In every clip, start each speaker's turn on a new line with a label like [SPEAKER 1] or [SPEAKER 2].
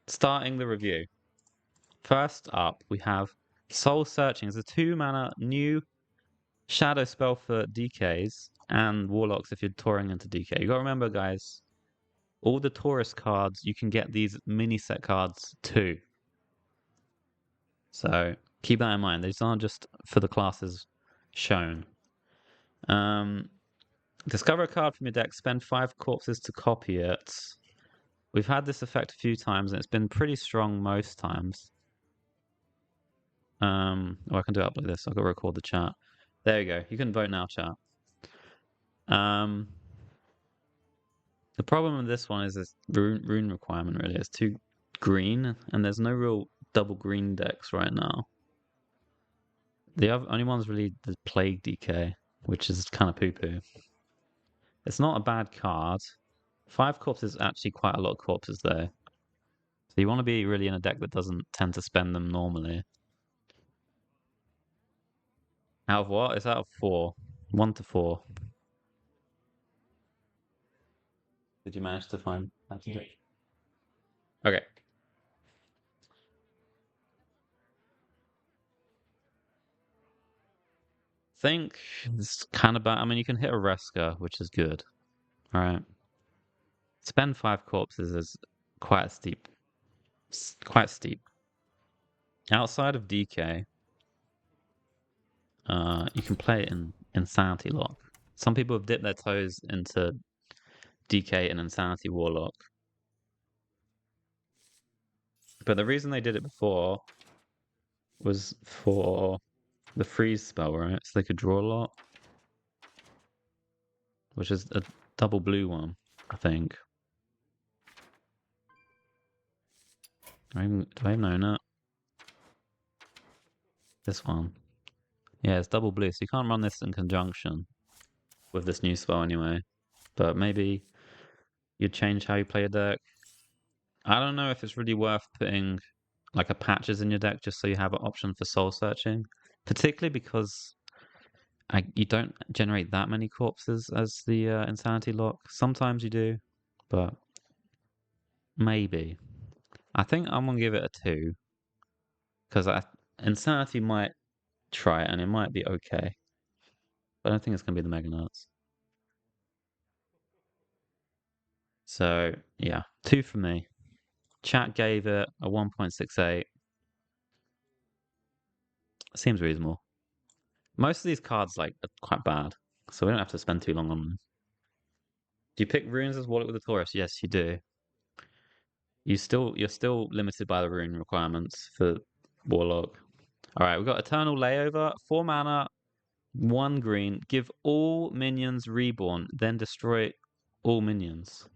[SPEAKER 1] Starting the review. First up, we have Soul Searching. It's a 2-mana new shadow spell for DKs and Warlocks if you're touring into DK. You gotta remember, guys, all the tourist cards, you can get these mini set cards too. So keep that in mind. These aren't just for the classes shown. Discover a card from your deck, spend 5 corpses to copy it. We've had this effect a few times and it's been pretty strong most times. I can do it up like this. I've got to record the chat. There you go. You can vote now, chat. The problem with this one is this rune requirement, really. It's too green, and there's no real double green decks right now. The only one's really the Plague DK, which is kind of poo-poo. It's not a bad card. 5 corpses is actually quite a lot of corpses, though. So you want to be really in a deck that doesn't tend to spend them normally. Out of what? It's out of 4. 1 to 4. Did you manage to find that? Okay. Think it's kind of bad. I mean, you can hit a Reska, which is good. All right. Spend 5 corpses is quite steep. Quite steep. Outside of DK, you can play it in Insanity Lock. Some people have dipped their toes into DK and Insanity Warlock. But the reason they did it before was for the freeze spell, right? So they could draw a lot. Which is a double blue one, I think. Do I even own it? This one. Yeah, it's double blue, so you can't run this in conjunction with this new spell anyway. But maybe you'd change how you play a deck. I don't know if it's really worth putting like a patches in your deck just so you have an option for soul searching. Particularly because you don't generate that many corpses as the Insanity Lock. Sometimes you do, but maybe. I think I'm gonna give it a 2. Because Insanity might try it and it might be okay. But I don't think it's gonna be the Mega Nuts. So yeah, 2 for me. Chat gave it a 1.68. Seems reasonable. Most of these cards are quite bad, so we don't have to spend too long on them. Do you pick runes as Warlock with a Taurus? Yes, you do. You're still limited by the rune requirements for Warlock. All right, we've got Eternal Layover, 4 mana, 1 green. Give all minions Reborn, then destroy all minions.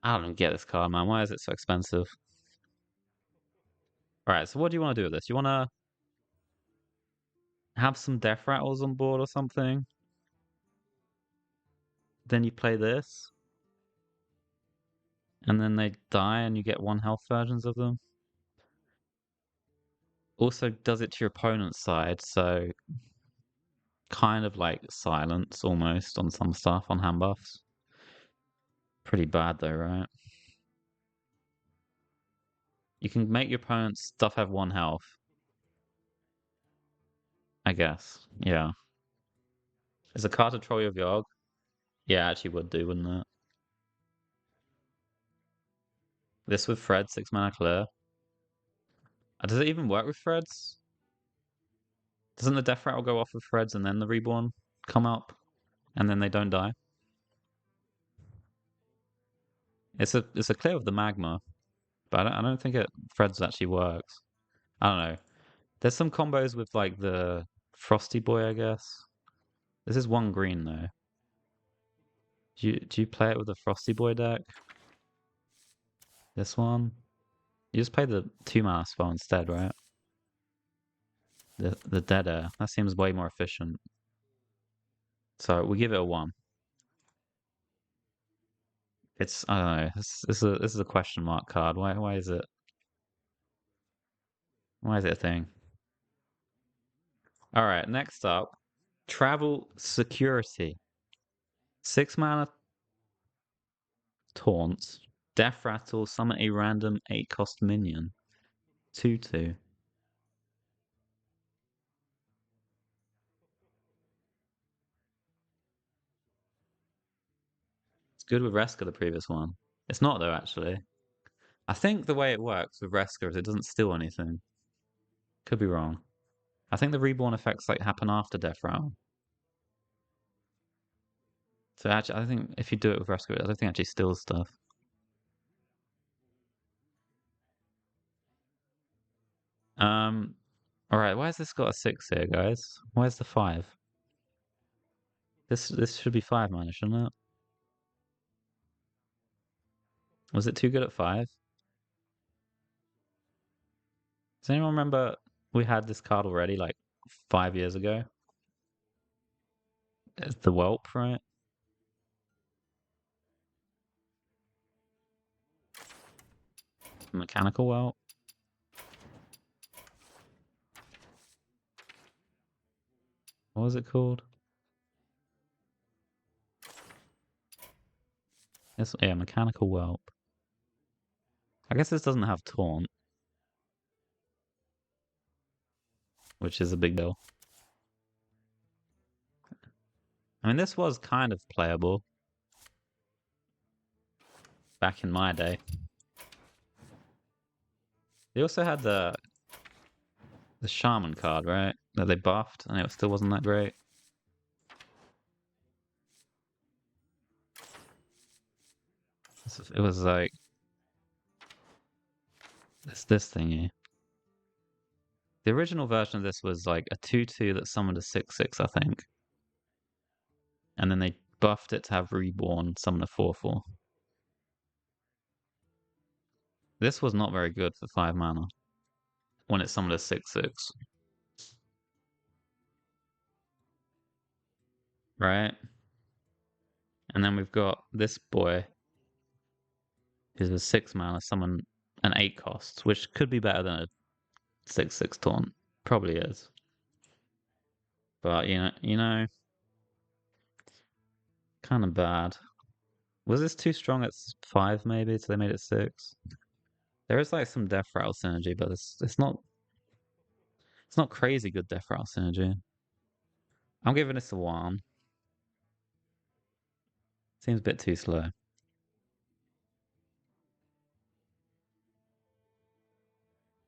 [SPEAKER 1] I don't get this card, man. Why is it so expensive? All right, so what do you want to do with this? You want to have some Death Rattles on board or something? Then you play this. And then they die and you get 1 health versions of them. Also does it to your opponent's side, so kind of like silence almost on some stuff on hand buffs. Pretty bad though, right? You can make your opponent's stuff have 1 health. I guess. Yeah. Is a card to troll your Yogg? Yeah, actually would do, wouldn't it? This with Fred, 6 mana clear. Does it even work with Freds? Doesn't the Death Rattle go off with Freds and then the Reborn come up? And then they don't die? It's a clear with the Magma. But I don't think Freds actually works. I don't know. There's some combos with like the Frosty Boy, I guess. This is 1 green though. Do you play it with the Frosty Boy deck? This one? You just play the 2 mana spell instead, right? The Dead Air. That seems way more efficient. So we give it a 1. It's I don't know. This is a question mark card. Why is it? Why is it a thing? All right. Next up, Travel Security. 6 mana taunts. Death Rattle, summon a random 8-cost minion. 2/2. It's good with Reska, the previous one. It's not, though, actually. I think the way it works with Reska is it doesn't steal anything. Could be wrong. I think the reborn effects like happen after Death Rattle. So actually, I think if you do it with Reska, I don't think it actually steals stuff. All right. Why has this got a 6 here, guys? Where's the 5? This should be 5 mana, shouldn't it? Was it too good at 5? Does anyone remember we had this card already, like 5 years ago? It's the Whelp, right? Mechanical Whelp. What was it called? Yeah, Mechanical Whelp. I guess this doesn't have Taunt, which is a big deal. I mean, this was kind of playable back in my day. They also had the Shaman card, right? That they buffed, and it still wasn't that great. It was like this thingy. The original version of this was like a 2/2 that summoned a 6/6, I think. And then they buffed it to have Reborn summon a 4/4. This was not very good for 5 mana when it summoned a 6/6. Right? And then we've got this boy, who's a 6 mana, summon an 8 cost, which could be better than a 6/6 taunt. Probably is. But kind of bad. Was this too strong at 5 maybe, so they made it 6? There is like some Death Rattle synergy, but it's not crazy good Death Rattle synergy. I'm giving this a 1. Seems a bit too slow.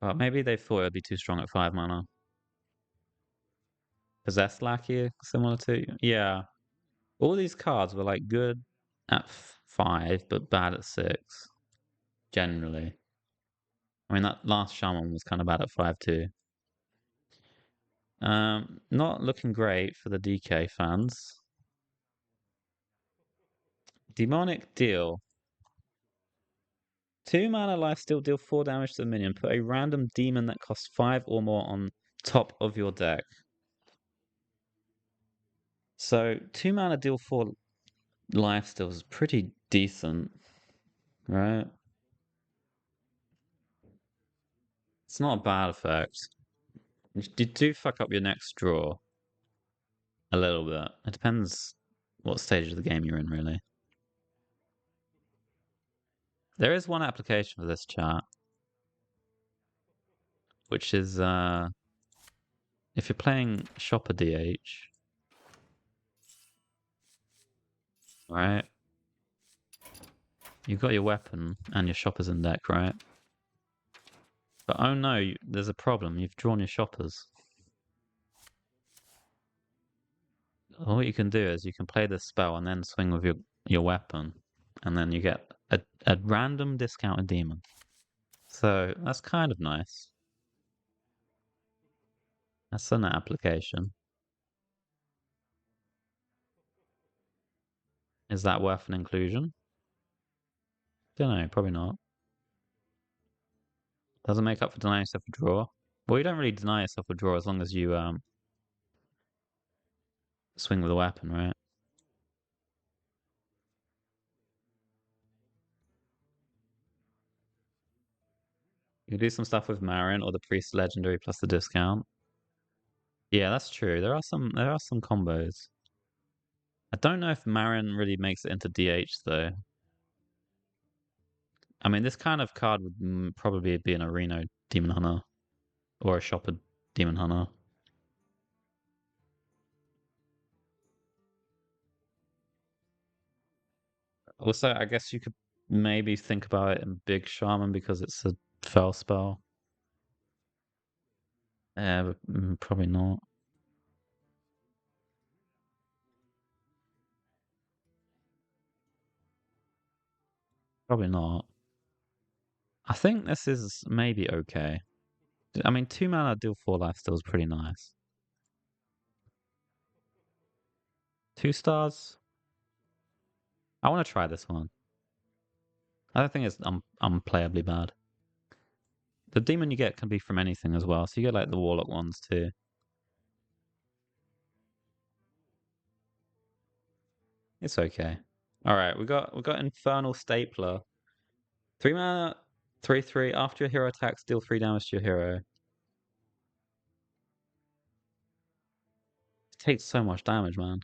[SPEAKER 1] But maybe they thought it would be too strong at 5 mana. Possessed Lackey, similar to... Yeah. All these cards were like good at 5, but bad at 6. Generally. I mean, that last Shaman was kind of bad at 5 too. Not looking great for the DK fans. Demonic Deal. 2 mana lifesteal, deal 4 damage to the minion. Put a random demon that costs 5 or more on top of your deck. So 2 mana, deal 4 lifesteal is pretty decent, right? It's not a bad effect. You do fuck up your next draw a little bit. It depends what stage of the game you're in, really. There is one application for this chat, which is if you're playing Shopper DH, right? You've got your weapon and your shoppers in deck, right? But oh no, there's a problem. You've drawn your shoppers. All you can do is you can play this spell and then swing with your weapon, and then you get a random discounted demon. So that's kind of nice. That's an application. Is that worth an inclusion? Don't know, probably not. Doesn't make up for denying yourself a draw. Well, you don't really deny yourself a draw as long as you swing with a weapon, right? You can do some stuff with Marin or the Priest Legendary plus the discount. Yeah, that's true. There are some combos. I don't know if Marin really makes it into DH though. mean, this kind of card would probably be an Arena Demon Hunter or a Shopper Demon Hunter. Also, I guess you could maybe think about it in Big Shaman because it's a fell spell. Yeah, but probably not. Probably not. I think this is maybe okay. I mean, 2 mana deal 4 life still is pretty nice. 2 stars. I want to try this one. I don't think it's unplayably bad. The demon you get can be from anything as well, so you get like the warlock ones too. It's okay. All right, we got Infernal Stapler. 3 mana, 3/3. After your hero attacks, deal 3 damage to your hero. It takes so much damage, man.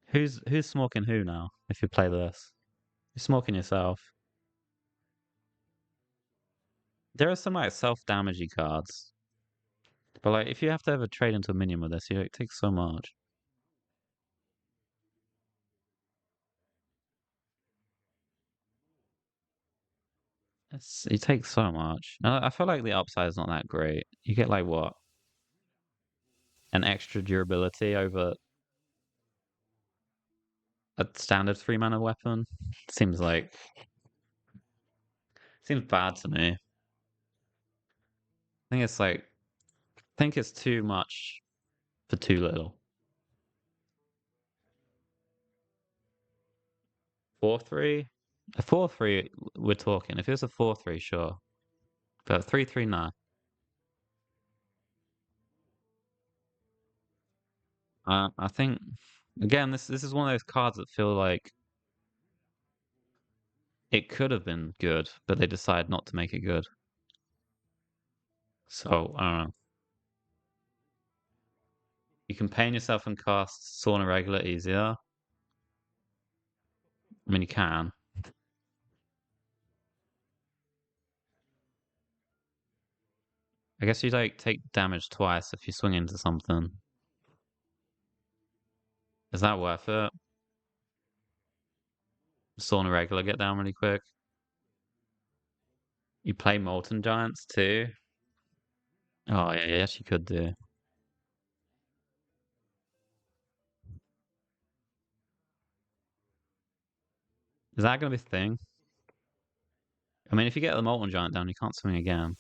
[SPEAKER 1] Who's smoking who now? If you play this, you're smoking yourself. There are some like self-damagey cards, but like if you have to ever trade into a minion with this, it takes so much. It takes so much. I feel like the upside is not that great. You get like what? An extra durability over a standard 3 mana weapon? Seems bad to me. I think it's too much for too little. 4/3? A 4/3 we're talking. If it was a 4/3, sure. But 3/3, nah. I think again this is one of those cards that feel like it could have been good, but they decided not to make it good. So I don't know. You can pain yourself and cast Sauna Regular easier. I mean you can. I guess you like take damage twice if you swing into something. Is that worth it? Sauna Regular get down really quick. You play Molten Giants too. Oh yeah, yes you could do. Is that gonna be a thing? I mean, if you get the Molten Giant down, you can't swing again.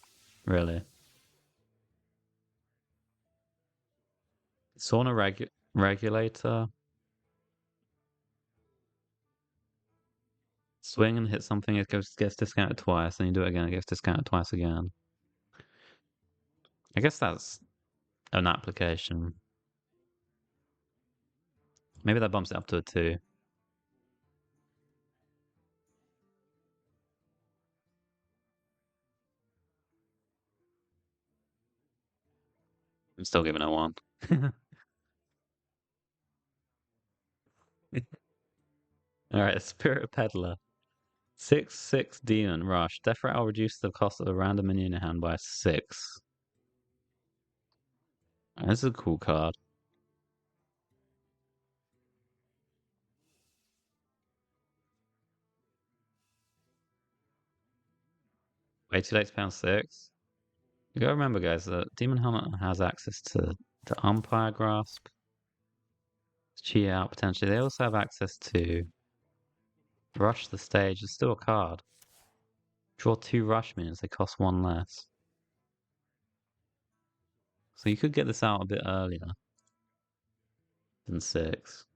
[SPEAKER 1] Really. Regulator. Swing and hit something, gets discounted twice, and you do it again, it gets discounted twice again. I guess that's an application. Maybe that bumps it up to a 2. I'm still giving it 1. Alright, Spirit Peddler. 6/6 Demon Rush. Death Rat will reduce the cost of a random minion in your hand by 6. This is a cool card. Way too late to pound 6. You gotta remember, guys, that Demon Hunter has access to Umpire Grasp, Chi Out potentially. They also have access to Rush the Stage. It's still a card. Draw 2 Rush minions, they cost 1 less. So you could get this out a bit earlier than 6.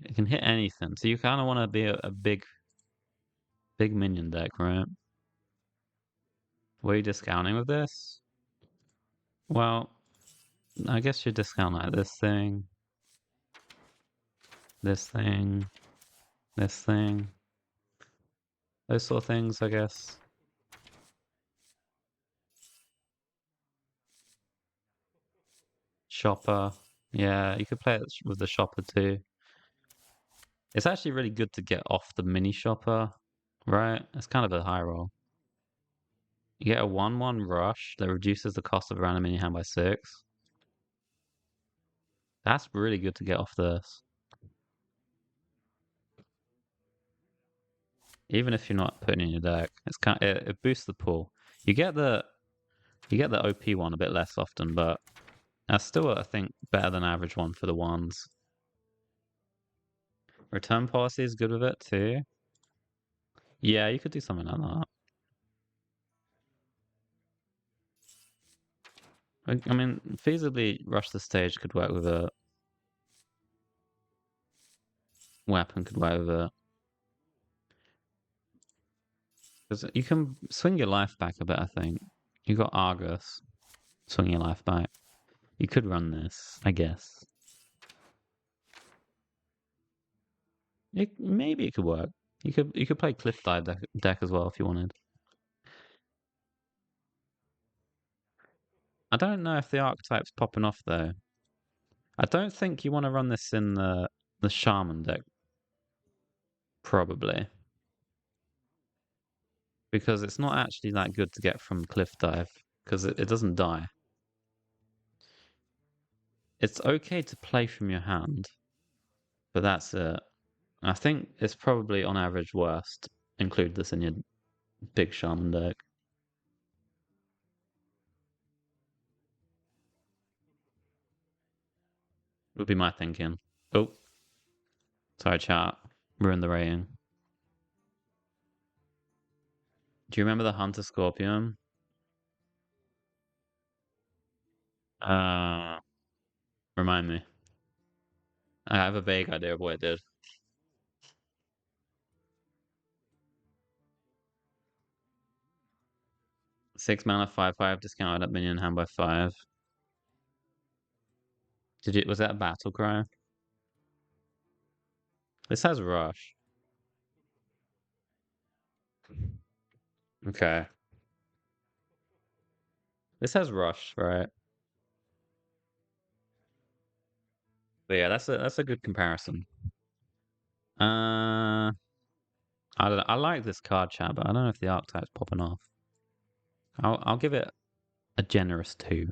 [SPEAKER 1] It can hit anything, so you kind of want to be a big minion deck, right? What are you discounting with this? Well, I guess you discount like this thing, this thing, this thing. Those sort of things, I guess. Shopper. Yeah, you could play it with the shopper too. It's actually really good to get off the mini shopper, right? It's kind of a high roll. You get a 1/1 rush that reduces the cost of a random mini hand by 6. That's really good to get off this. Even if you're not putting in your deck, it boosts the pool. You get the OP one a bit less often, but that's still, I think, better than average one for the ones. Return policy is good with it too. Yeah, you could do something like that. I mean, feasibly, rush the stage could work with it. Weapon could work with it. Because you can swing your life back a bit, I think. You got Argus, swing your life back. You could run this, I guess. Maybe it could work. You could play Cliff Dive deck as well if you wanted. I don't know if the archetype's popping off though. I don't think you want to run this in the Shaman deck, probably. Because it's not actually that good to get from Cliff Dive, because it doesn't die. It's okay to play from your hand, but that's it. I think it's probably on average worst. Include this in your big Shaman deck. Would be my thinking. Oh, sorry, chat. Ruined the rating. Do you remember the Hunter Scorpion? Uh, Remind me. I have a vague idea of what it did. 6 mana, 5/5, discounted at minion hand by 5. Was that a battle cry? This has rush. Okay. This has rush, right? But yeah, that's a good comparison. I don't know. I like this card chat, but I don't know if the archetype's popping off. I'll give it a generous 2.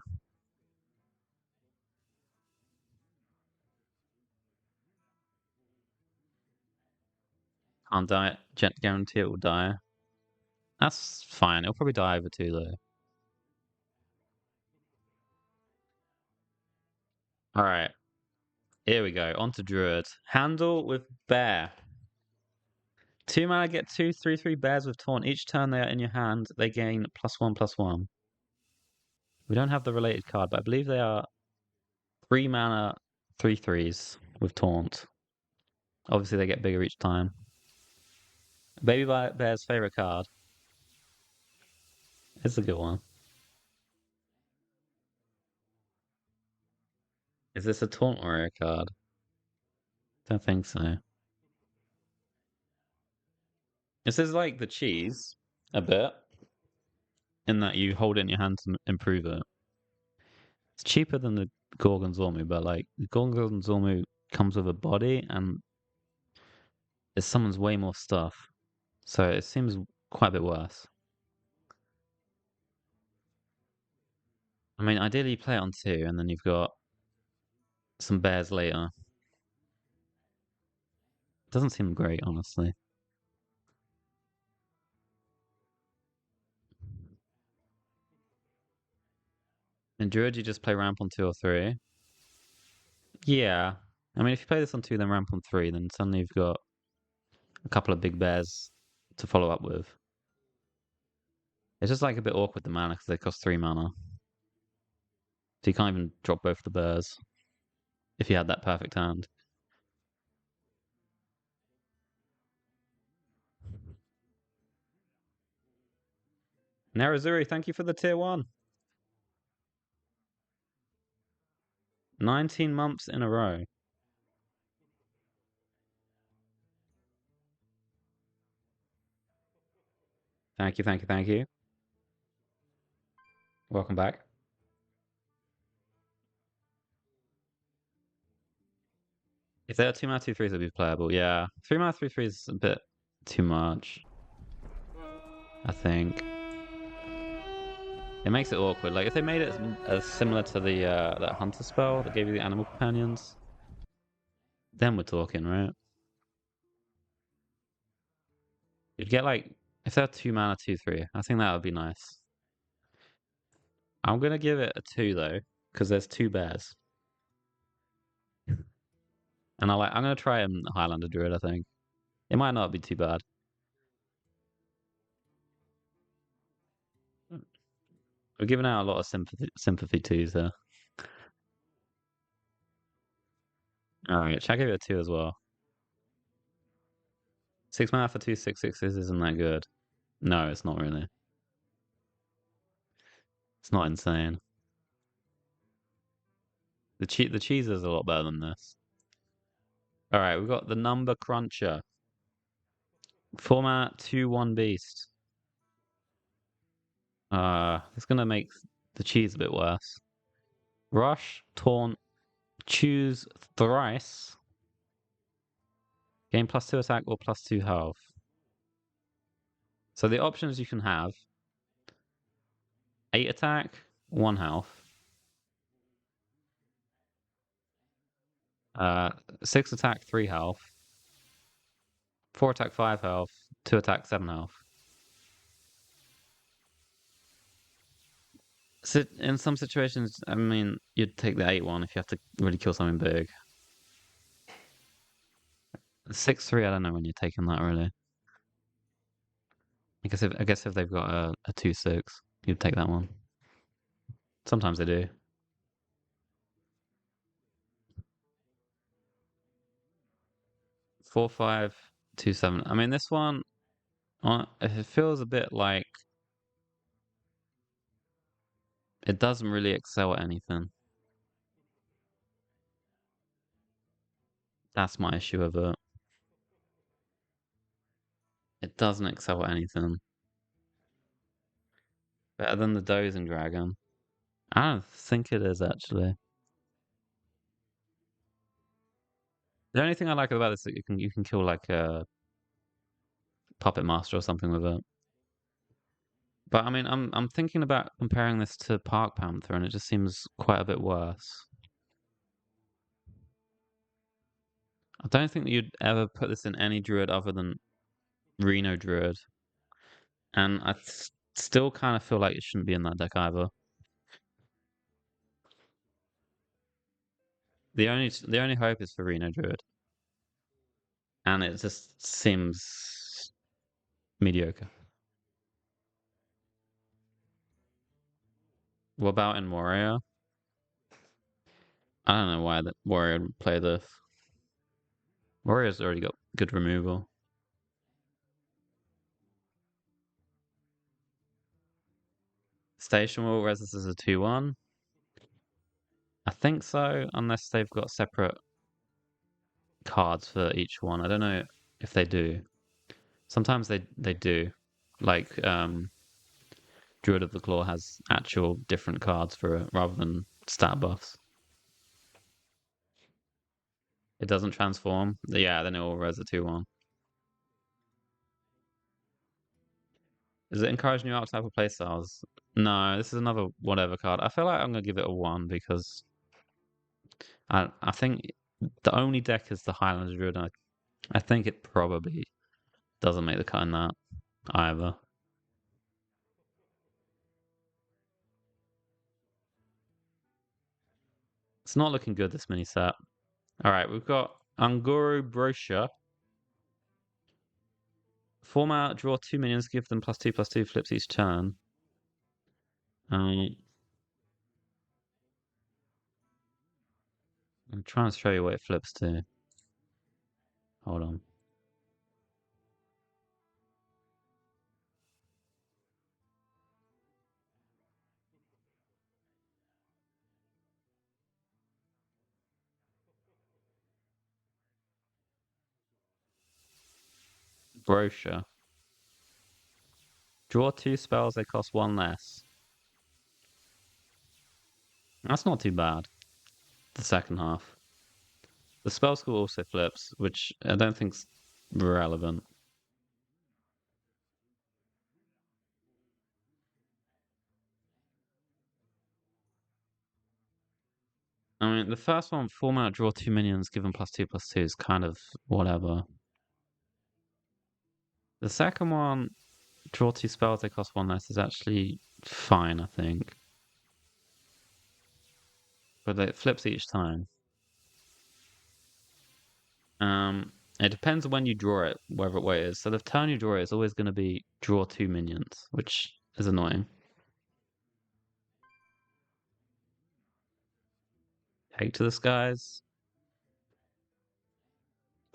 [SPEAKER 1] Can't die. Guarantee it will die. That's fine. It'll probably die over 2 though. All right. Here we go. On to Druid. Handle with Bear. 2 mana, get 2/3/3 bears with taunt. Each turn they are in your hand, they gain +1/+1. We don't have the related card, but I believe they are 3 mana, 3/3s with taunt. Obviously, they get bigger each time. Baby Bear's favorite card. It's a good one. Is this a taunt warrior card? Don't think so. This is like the cheese, a bit, in that you hold it in your hand to improve it. It's cheaper than the Gorgonzormu, but like the Gorgonzormu comes with a body and it summons way more stuff. So it seems quite a bit worse. I mean, ideally you play it on 2 and then you've got some bears later. Doesn't seem great, honestly. In Druid, you just play ramp on 2 or 3. Yeah. I mean, if you play this on 2, then ramp on 3, then suddenly you've got a couple of big bears to follow up with. It's just like a bit awkward, the mana, because they cost 3 mana. So you can't even drop both the bears if you had that perfect hand. Narazuri, thank you for the tier 1. 19 months in a row. Thank you, thank you, thank you. Welcome back. If there are 2 mana 2/3s, it'd be playable. Yeah, 3 mana 3/3 is a bit too much, I think. It makes it awkward. Like if they made it as similar to the that hunter spell that gave you the animal companions, then we're talking, right? You'd get like if they're 2 mana 2/3, I think that would be nice. I'm gonna give it a 2 though, because there's 2 bears, and I'm gonna try Highlander Druid. I think it might not be too bad. We're giving out a lot of sympathy twos there. All right, check give it a 2 as well. 6 mana for 2/6/6s isn't that good. No, it's not really. It's not insane. The cheese is a lot better than this. All right, we've got the Number Cruncher. Format 2/1 beast. It's gonna make the cheese a bit worse. Rush, taunt, choose thrice. Gain +2 attack or +2 health. So the options you can have: 8 attack, 1 health. 6 attack, 3 health. 4 attack, 5 health. 2 attack, 7 health. So in some situations, I mean, you'd take the 8 one if you have to really kill something big. 6/3, I don't know when you're taking that really. I guess if they've got a 2/6, you'd take that one. Sometimes they do. 4/5, 2/7. I mean, this one, it feels a bit like it doesn't really excel at anything. That's my issue with it. It doesn't excel at anything. Better than the Dozing Dragon. I don't think it is actually. The only thing I like about this is that you can kill like a Puppet Master or something with it. But I mean, I'm thinking about comparing this to Park Panther, and it just seems quite a bit worse. I don't think that you'd ever put this in any druid other than Reno Druid, and I still kind of feel like it shouldn't be in that deck either. The only hope is for Reno Druid, and it just seems mediocre. What about in Warrior? I don't know why that Warrior would play this. Warrior's already got good removal. Station Wall Resist is a 2/1. I think so, unless they've got separate cards for each one. I don't know if they do. Sometimes they do. Like Druid of the Claw has actual different cards for it rather than stat buffs. It doesn't transform. Yeah, then it will res a 2/1. Does it encourage new archetype or playstyles? No, this is another whatever card. I feel like I'm gonna give it a 1 because I think the only deck is the Highlander Druid. I think it probably doesn't make the cut in that either. It's not looking good, this mini set. All right, we've got Anguru Brochure. Format, draw 2 minions, give them +2/+2, flips each turn. I'm trying to show you what it flips to. Hold on. Brochure. Draw 2 spells, they cost 1 less. That's not too bad. The second half. The spell school also flips, which I don't think's relevant. I mean, the first one, 4 mana, draw 2 minions, given +2/+2 is kind of whatever. The second one, draw 2 spells, they cost 1 less, is actually fine, I think. But it flips each time. It depends when you draw it, whether what it is. So the turn you draw it is always going to be draw 2 minions, which is annoying. Take to the skies.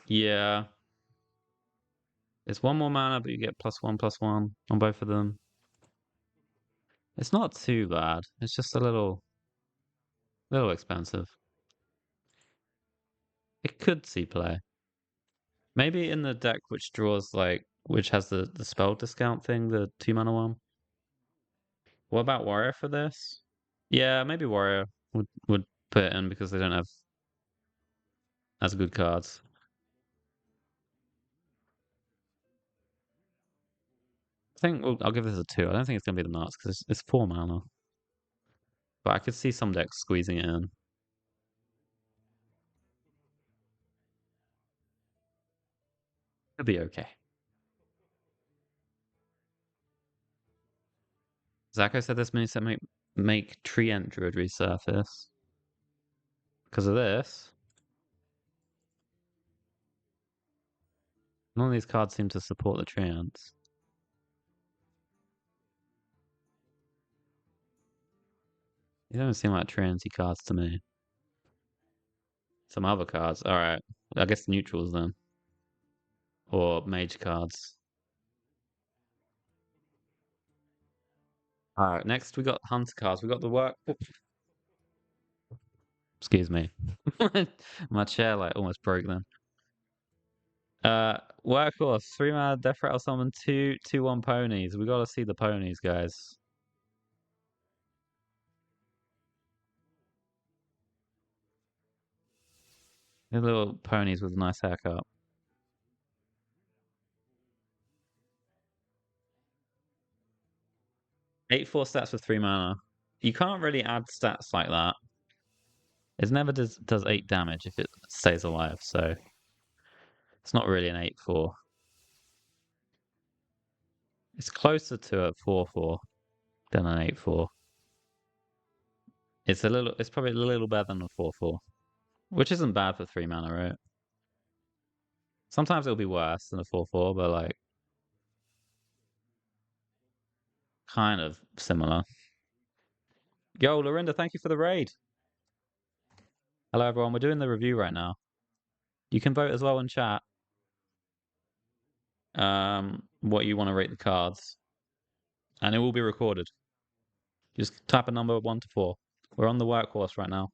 [SPEAKER 1] Yeah. It's 1 more mana, but you get +1/+1 on both of them. It's not too bad. It's just a little expensive. It could see play. Maybe in the deck which draws which has the spell discount thing, the 2 mana one. What about Warrior for this? Yeah, maybe Warrior would put it in because they don't have as good cards. I think I'll give this a 2. I don't think it's gonna be the nuts because it's 4 mana. But I could see some decks squeezing it in. It'll be okay. Zacho said this miniset make Treant Druid resurface. Because of this, none of these cards seem to support the Treants. These don't seem like Treanty cards to me. Some other cards. Alright. I guess neutrals then. Or mage cards. Alright, next we got Hunter cards. We got the work. Excuse me. My chair almost broke then. Workhorse, 3 mana, Death Rattle Summon, 2/1 ponies. We gotta see the ponies, guys. The little ponies with a nice haircut. 8/4 stats with 3 mana. You can't really add stats like that. It never does 8 damage if it stays alive, so it's not really an 8/4. It's closer to a 4/4 than an 8/4. It's probably a little better than a 4/4, which isn't bad for 3 mana, right? Sometimes it'll be worse than a 4/4, but kind of similar. Yo, Lorinda, thank you for the raid. Hello, everyone. We're doing the review right now. You can vote as well in chat. What you want to rate the cards, and it will be recorded. Just type a number 1 to 4. We're on the workhorse right now.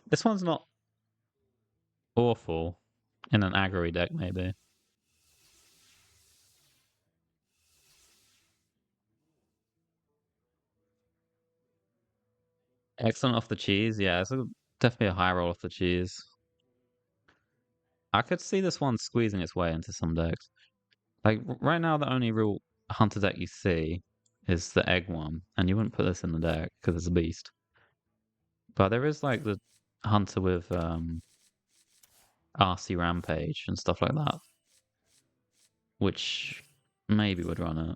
[SPEAKER 1] This one's not awful in an aggro deck, maybe. Excellent off the cheese. Yeah, it's definitely a high roll off the cheese. I could see this one squeezing its way into some decks. Like right now, the only real hunter deck you see is the egg one, and you wouldn't put this in the deck because it's a beast. But there is the hunter with RC Rampage and stuff like that, which maybe would run it.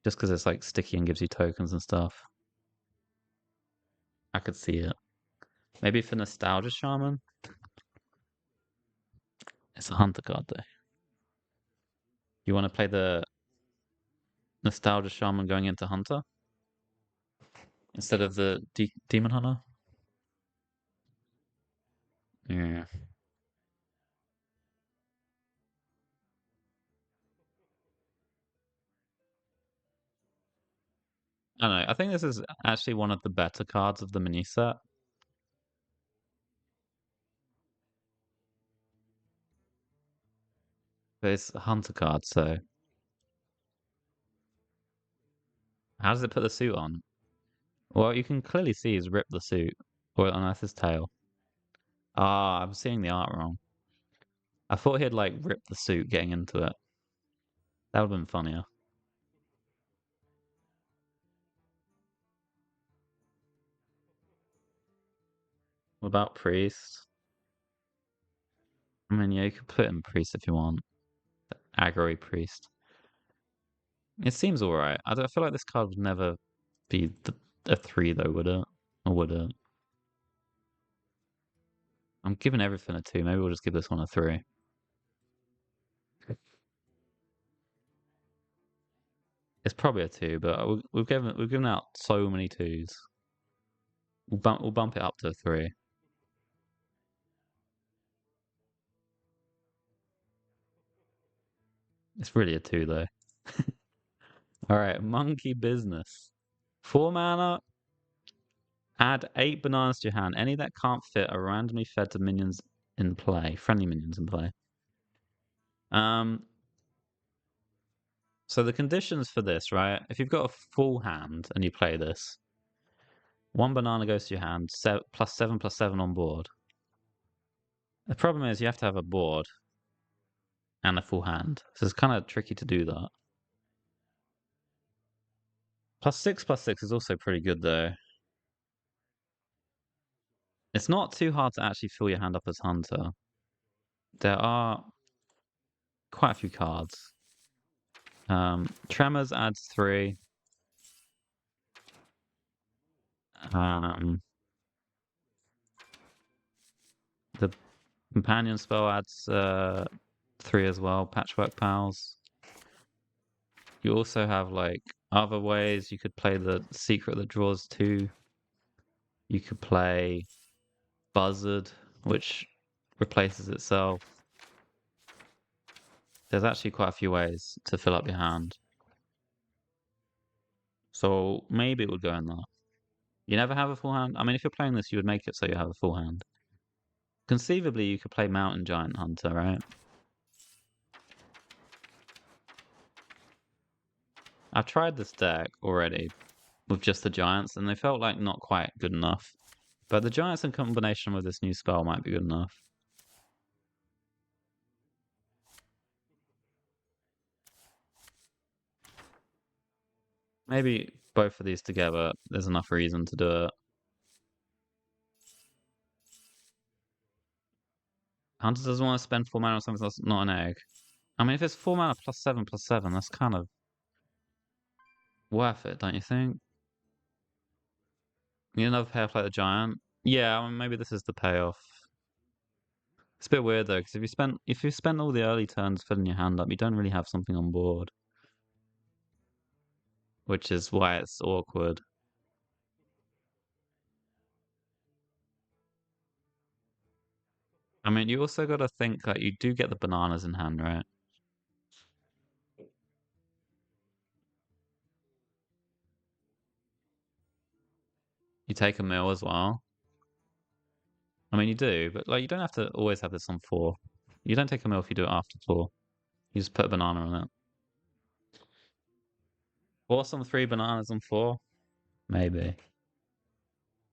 [SPEAKER 1] Just because it's sticky and gives you tokens and stuff. I could see it. Maybe for Nostalgia Shaman. It's a hunter card though. You want to play the Nostalgia Shaman going into Hunter instead of the Demon Hunter? Yeah. I don't know. I think this is actually one of the better cards of the mini set. But it's a Hunter card, so how does it put the suit on? Well, you can clearly see he's ripped the suit. Or unless his tail. Ah, I'm seeing the art wrong. I thought he'd like ripped the suit getting into it. That would have been funnier. What about priest? I mean, yeah, you could put in priest if you want. Aggro priest. It seems alright. I feel like this card would never be a 3 though, would it? Or would it? I'm giving everything a 2. Maybe we'll just give this one a 3. It's probably a 2, but we've given out so many 2s. We'll bump it up to a 3. It's really a 2 though. Alright, monkey business. 4 mana, add 8 bananas to your hand. Any that can't fit are randomly fed to minions in play. Friendly minions in play. So the conditions for this, right? If you've got a full hand and you play this, 1 banana goes to your hand, +7/+7 on board. The problem is you have to have a board and a full hand. So it's kind of tricky to do that. +6/+6 is also pretty good though. It's not too hard to actually fill your hand up as Hunter. There are quite a few cards. Tremors adds 3. Um, the companion spell adds 3 as well. Patchwork Pals. You also have like other ways. You could play the secret that draws 2. You could play Buzzard, which replaces itself. There's actually quite a few ways to fill up your hand. So maybe it would go in that. You never have a full hand? I mean, if you're playing this, you would make it so you have a full hand. Conceivably, you could play Mountain Giant Hunter, right? I've tried this deck already with just the Giants, and they felt like not quite good enough. But the Giants in combination with this new spell might be good enough. Maybe both of these together, there's enough reason to do it. Hunter doesn't want to spend 4 mana on something that's not an egg. I mean, if it's 4 mana +7/+7, that's kind of worth it, don't you think? You need another payoff like the Giant? Yeah, I mean, maybe this is the payoff. It's a bit weird though, because if you spend all the early turns filling your hand up, you don't really have something on board, which is why it's awkward. I mean, you also got to think that you do get the bananas in hand, right? You take a mill as well. I mean, you do, but like you don't have to always have this on 4. You don't take a mill if you do it after 4. You just put a banana on it. Force on 3 bananas on 4? Maybe.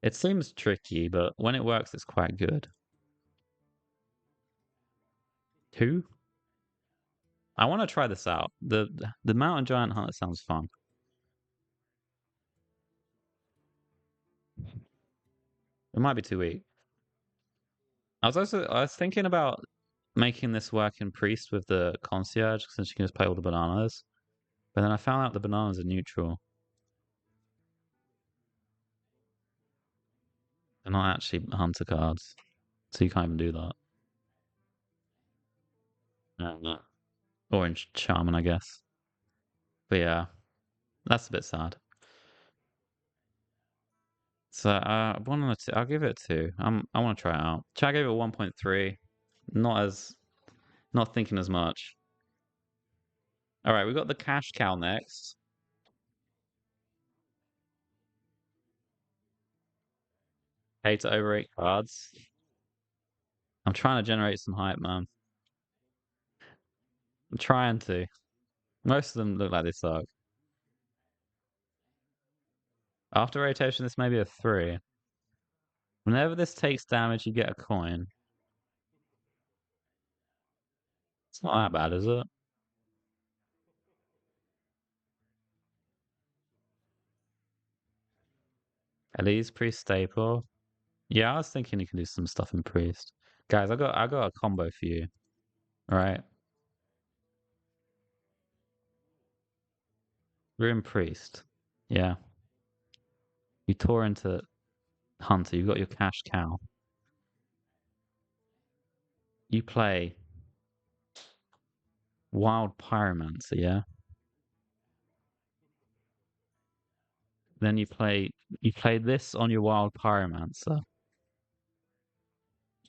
[SPEAKER 1] It seems tricky, but when it works, it's quite good. 2? I want to try this out. The Mountain Giant Hunter sounds fun. It might be too weak. I was thinking about making this work in Priest with the Concierge, since you can just play all the bananas. But then I found out the bananas are neutral. They're not actually Hunter cards, so you can't even do that. No. Orange Charmin, I guess. But yeah, that's a bit sad. So I'll give it a 2. I want to try it out. I gave it 1.3. Not thinking as much. All right, we got the cash cow next. Pay to overrate cards. I'm trying to generate some hype, man. I'm trying to. Most of them look like they suck. After rotation, this may be a 3. Whenever this takes damage, you get a coin. It's not that bad, is it? Elise Priest staple. Yeah, I was thinking you can do some stuff in Priest. Guys, I got a combo for you. Alright. We're in Priest. Yeah. You tore into Hunter, you got your cash cow. You play Wild Pyromancer, yeah? Then you play this on your Wild Pyromancer.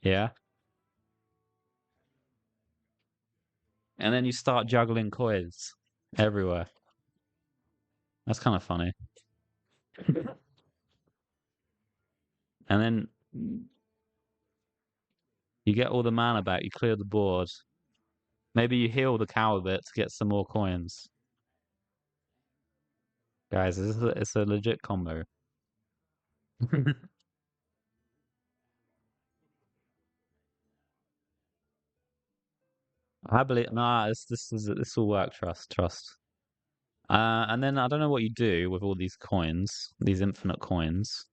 [SPEAKER 1] Yeah? And then you start juggling coins everywhere. That's kind of funny. And then you get all the mana back, you clear the board. Maybe you heal the cow a bit to get some more coins. Guys, it's a legit combo. I believe nah, this will work, trust. And then I don't know what you do with all these coins, these infinite coins,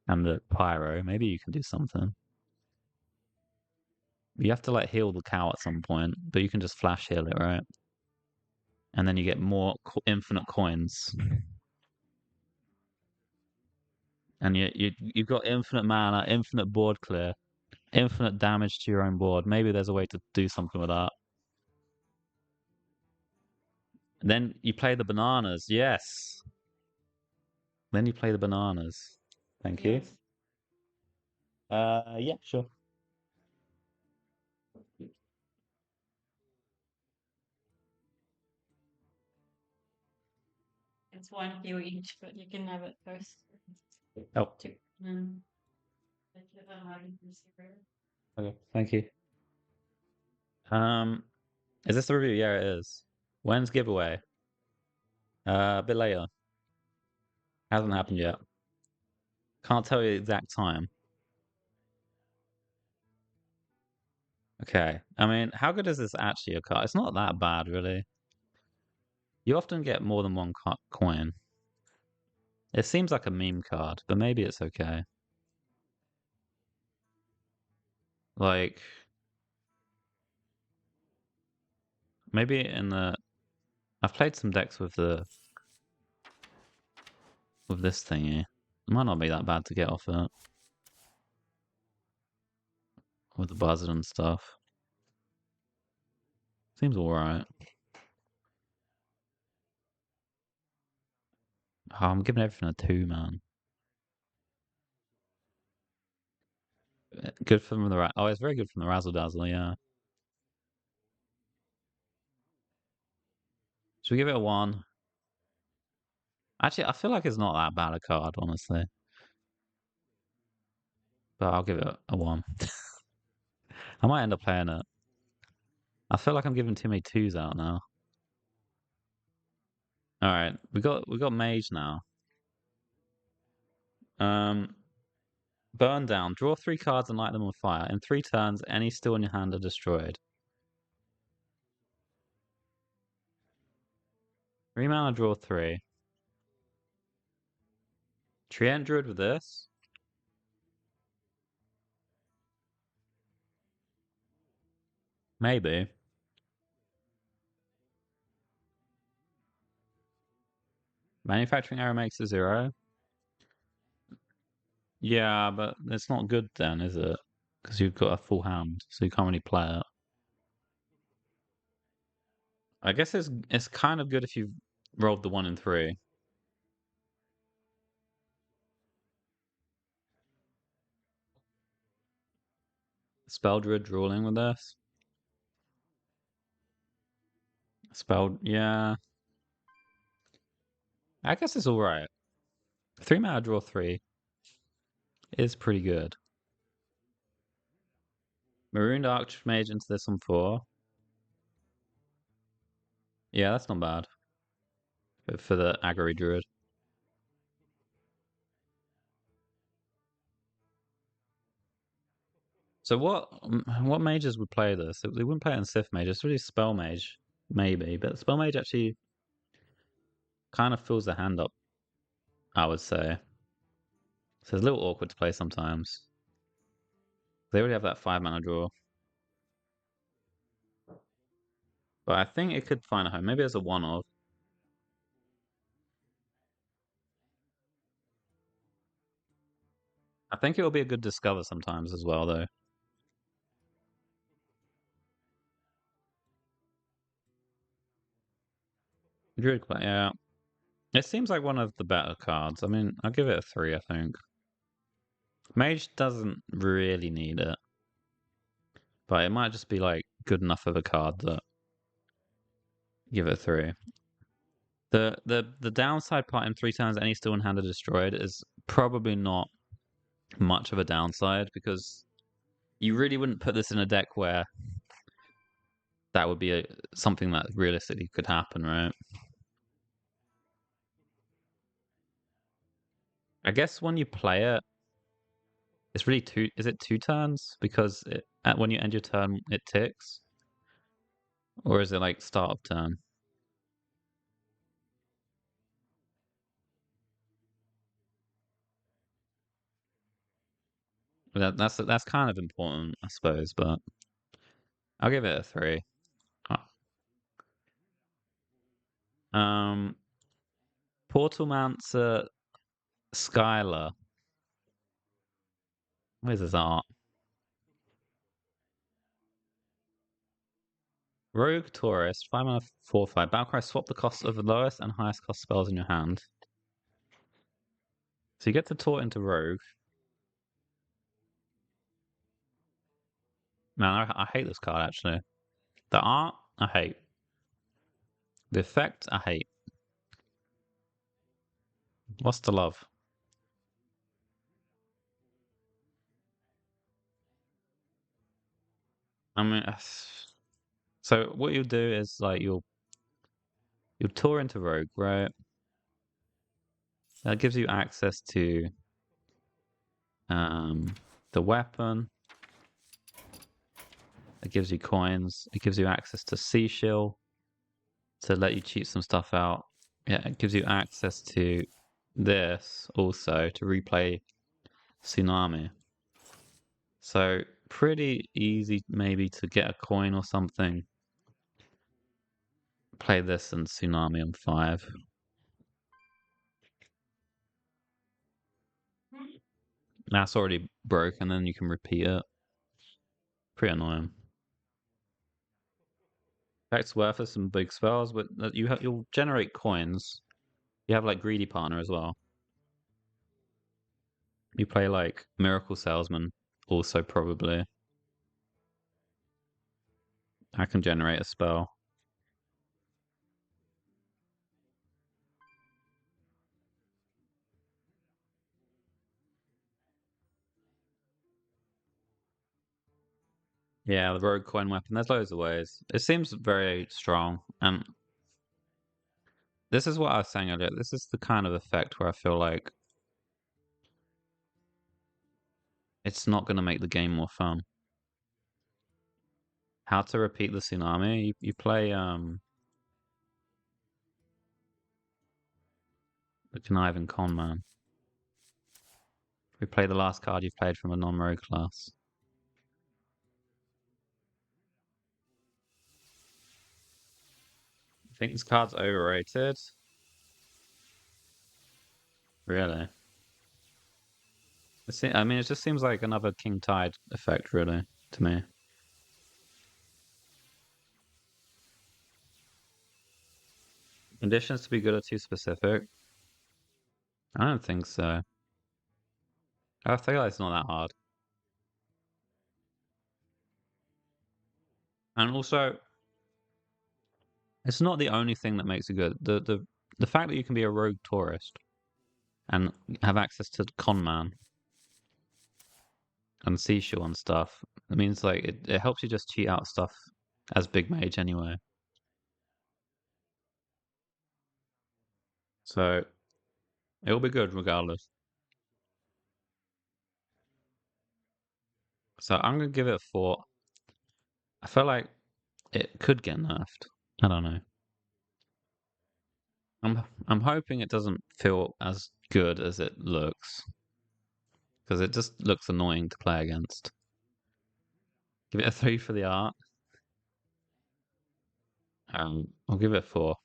[SPEAKER 1] and the pyro. Maybe you can do something. You have to like heal the cow at some point, but you can just flash heal it, right? And then you get more infinite coins, and you've got infinite mana, infinite board clear, infinite damage to your own board. Maybe there's a way to do something with that. Then you play the bananas. Yes. Then you play the bananas. Thank you. Yeah, sure.
[SPEAKER 2] It's one hero each, but you can have it first.
[SPEAKER 1] Oh,
[SPEAKER 2] Two.
[SPEAKER 1] okay. Thank you. Um, is this the review? Yeah, it is. When's giveaway? A bit later. Hasn't happened yet. Can't tell you the exact time. Okay. I mean, how good is this actually a card? It's not that bad, really. You often get more than one coin. It seems like a meme card, but maybe it's okay. Like, maybe in the... I've played some decks with this thingy. It might not be that bad to get off it. With the buzzard and stuff. Seems alright. Oh, I'm giving everything a 2, man. Good from the... Oh, it's very good from the Razzle Dazzle, yeah. Should we give it a 1? Actually, I feel like it's not that bad a card, honestly. But I'll give it a 1. I might end up playing it. I feel like I'm giving too many 2s out now. Alright, we got Mage now. Burn down. Draw 3 cards and light them on fire. In 3 turns, any still in your hand are destroyed. 3 mana, draw 3. Treant Druid with this? Maybe. Manufacturing error makes a 0. Yeah, but it's not good then, is it? Because you've got a full hand, so you can't really play it. I guess it's kind of good if you rolled the 1 in 3. Spell Druid drooling with this. Yeah. I guess it's alright. 3 mana, draw 3 is pretty good. Marooned Archmage into this on 4. Yeah, that's not bad. For the Agri Druid. So what mages would play this? They wouldn't play it in Sith Mage. It's really Spell Mage, maybe, but Spell Mage actually kind of fills the hand up, I would say. So it's a little awkward to play sometimes. They already have that 5 mana draw. But I think it could find a home. Maybe as a one-off. I think it will be a good discover sometimes as well, though. Druid, yeah. It seems like one of the better cards. I mean, I'll give it a 3, I think. Mage doesn't really need it. But it might just be like good enough of a card that give it a 3. The downside part in 3 turns any still in hand are destroyed is probably not much of a downside because you really wouldn't put this in a deck where that would be something that realistically could happen, right? I guess when you play it, it's really two. Is it 2 turns? Because when you end your turn, it ticks, or is it like start of turn? That's kind of important, I suppose. But I'll give it a 3. Um, Portalmancer Skylar. Where's his art? Rogue Tourist, 5 mana 4/5. Battlecry, swap the cost of the lowest and highest cost spells in your hand. So you get to taunt into Rogue. Man, I hate this card actually. The art, I hate. The effect, I hate. What's the love? I mean, so what you'll do is like you'll tour into Rogue, right? That gives you access to um the weapon. It gives you coins. It gives you access to Sea Shield to let you cheat some stuff out. Yeah, it gives you access to this also to replay Tsunami. So pretty easy maybe to get a coin or something. Play this and Tsunami on 5. That's already broken, then you can repeat it. Pretty annoying. Effects worthless and big spells, but you'll generate coins. You have like Greedy Partner as well. You play like Miracle Salesman also probably. I can generate a spell. Yeah, the rogue coin weapon. There's loads of ways. It seems very strong, and this is what I was saying earlier. This is the kind of effect where I feel like it's not going to make the game more fun. How to repeat the tsunami? You play the conniving con man. We play the last card you've played from a non-rogue class. I think this card's overrated. Really? I mean, it just seems like another King Tide effect, really, to me. Conditions to be good are too specific. I don't think so. I feel like it's not that hard. And also, it's not the only thing that makes it good. The fact that you can be a rogue tourist and have access to con man and seashore and stuff, it means like it helps you just cheat out stuff as big mage anyway. So it'll be good regardless. So I'm gonna give it a 4. I feel like it could get nerfed. I don't know. I'm hoping it doesn't feel as good as it looks because it just looks annoying to play against. Give it a 3 for the art. I'll give it a 4.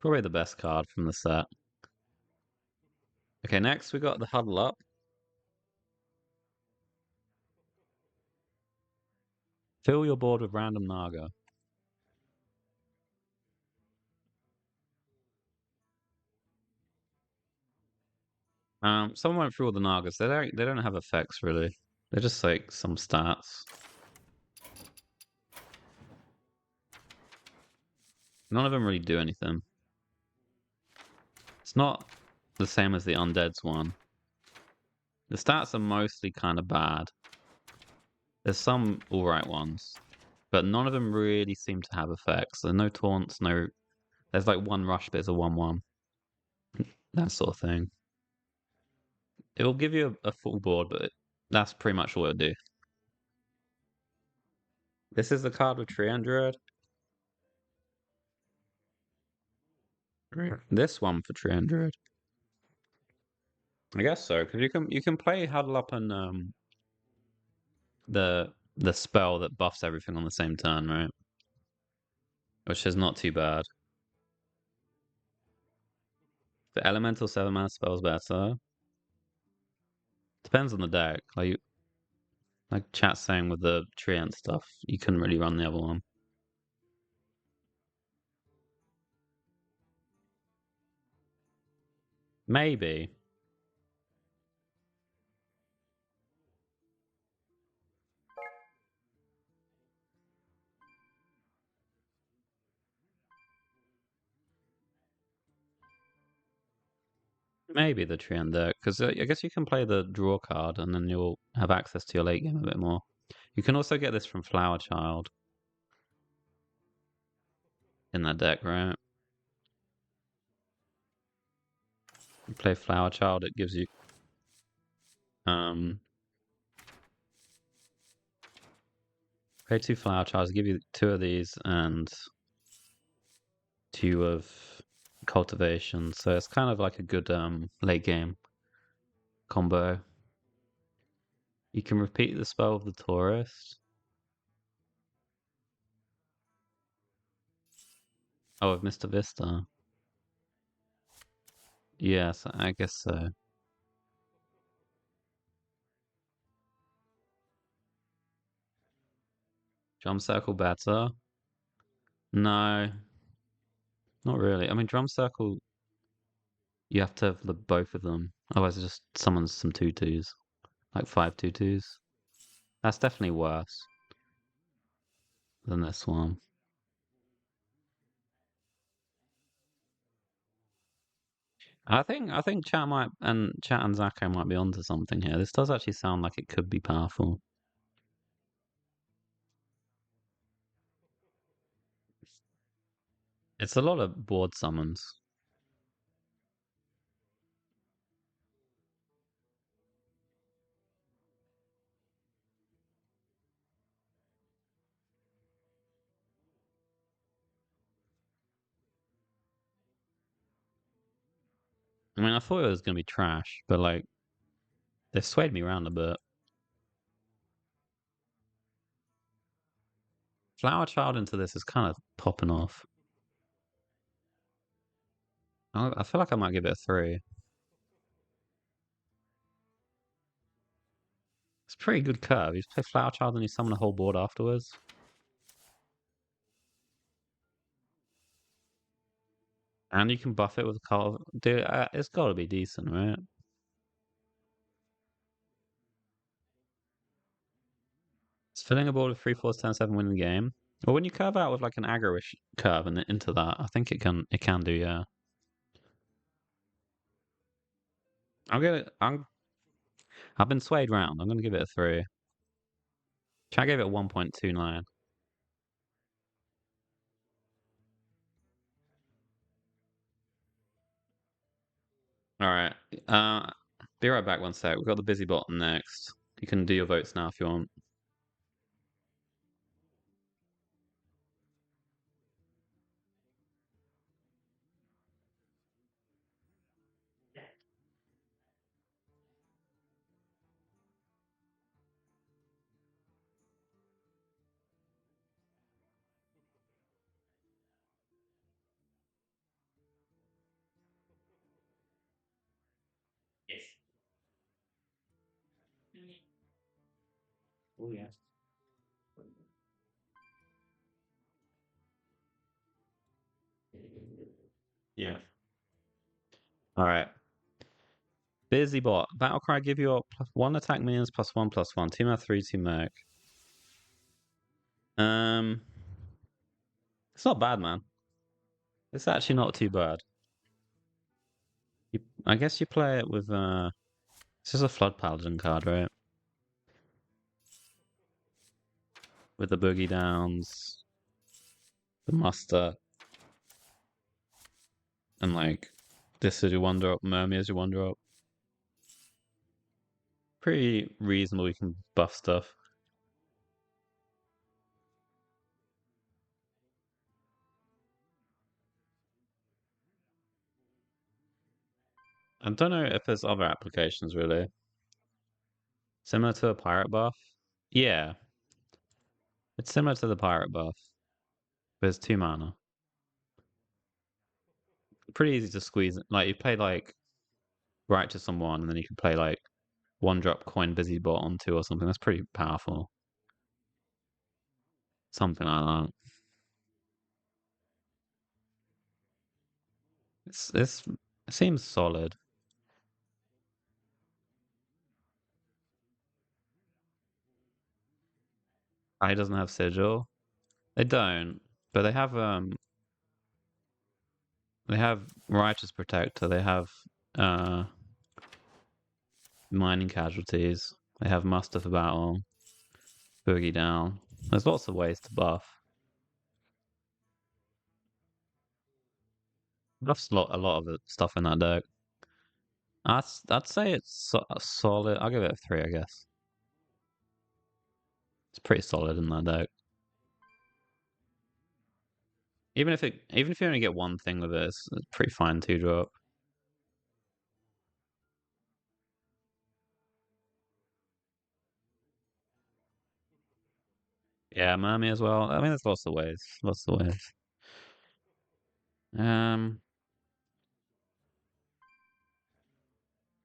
[SPEAKER 1] Probably the best card from the set. Okay, next we got the Huddle Up. Fill your board with random Naga. Someone went through all the Nagas. They don't have effects really. They're just like some stats. None of them really do anything. It's not the same as the Undead's one. The stats are mostly kind of bad. There's some alright ones, but none of them really seem to have effects. There's no taunts, no. There's like one rush, but it's a 1/1. That sort of thing. It will give you a full board, but that's pretty much all it'll do. This is the card with Triandroid. This one for Triandroid. I guess so, because you can play Huddle Up and the spell that buffs everything on the same turn, right? Which is not too bad. The Elemental 7-mana spell's better. Depends on the deck. Like chat saying with the Treant stuff, you couldn't really run the other one. Maybe. Maybe the Treant deck, because I guess you can play the draw card and then you'll have access to your late game a bit more. You can also get this from Flower Child in that deck, right? You play Flower Child, it gives you um play 2 Flower Childs, give you 2 of these and 2 of Cultivation. So it's kind of like a good late game combo. You can repeat the spell of the Tourist. Oh, of Mr. Vista. Yes, I guess so. Drum Circle better? No, not really. I mean, Drum Circle, you have to have both of them. Otherwise, it just summons some 2/2s. Like 5 2/2s. That's definitely worse than this one. I think Chat and Zako might be onto something here. This does actually sound like it could be powerful. It's a lot of board summons. I mean, I thought it was gonna be trash, but like they've swayed me around a bit. Flower Child into this is kind of popping off. I feel like I might give it a 3. It's a pretty good curve. You play Flower Child and you summon a whole board afterwards. And you can buff it with a card. Dude, it's got to be decent, right? It's filling a board with 3 4 10 7 winning the game. Well, when you curve out with like an aggro-ish curve and into that, I think it can do, yeah. I've been swayed round. I'm gonna give it a 3. Chat gave it 1.29. All right. Uh, be right back 1 sec. We've got the busy bottom next. You can do your votes now if you want.
[SPEAKER 2] Yes. Oh yeah.
[SPEAKER 1] Yeah. All right. Busy bot. Battlecry give you a +1 attack minions +1/+1. Team have 3/2 mech. Um, it's not bad, man. It's actually not too bad. I guess you play it with this is a Flood Paladin card, right? With the Boogie Downs, the Muster, and like this is your one drop, Mermy is your one drop. Pretty reasonable. You can buff stuff. I don't know if there's other applications really. Similar to a pirate buff. Yeah, it's similar to the pirate buff. But it's 2 mana. Pretty easy to squeeze. Like you play like Righteous on one, and then you can play like one drop coin busy bot on two or something. That's pretty powerful. Something like that. It seems solid. He doesn't have sigil. They don't, but they have Righteous Protector. They have uh mining casualties. They have Muster for battle. Boogie down. There's lots of ways to buff. Buffs a lot of the stuff in that deck. I'd say it's solid. I'll give it a 3, I guess. It's pretty solid in that deck. Even if you only get one thing with it, it's pretty fine 2 drop. Yeah, Mermy as well. I mean, there's lots of ways. Lots of ways. Um,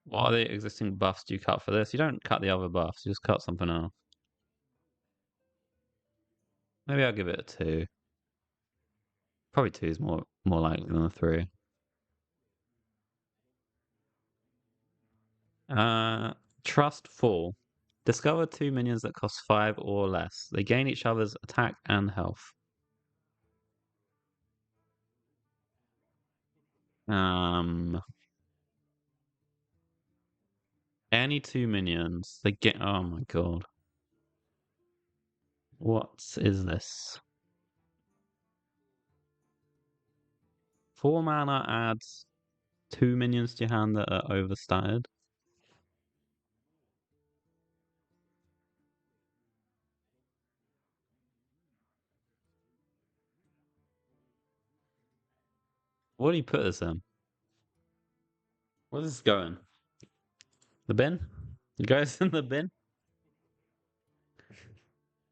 [SPEAKER 1] what are the existing buffs do you cut for this? You don't cut the other buffs. You just cut something else. Maybe I'll give it a 2. Probably 2 is more likely than a 3. Uh, Trust Fall. Discover 2 minions that cost 5 or less. They gain each other's attack and health. Um, any 2 minions. They get. Oh my god. What is this? 4 mana adds 2 minions to your hand that are overstatted. What do you put this in? Where's this going? The bin? It goes in the bin?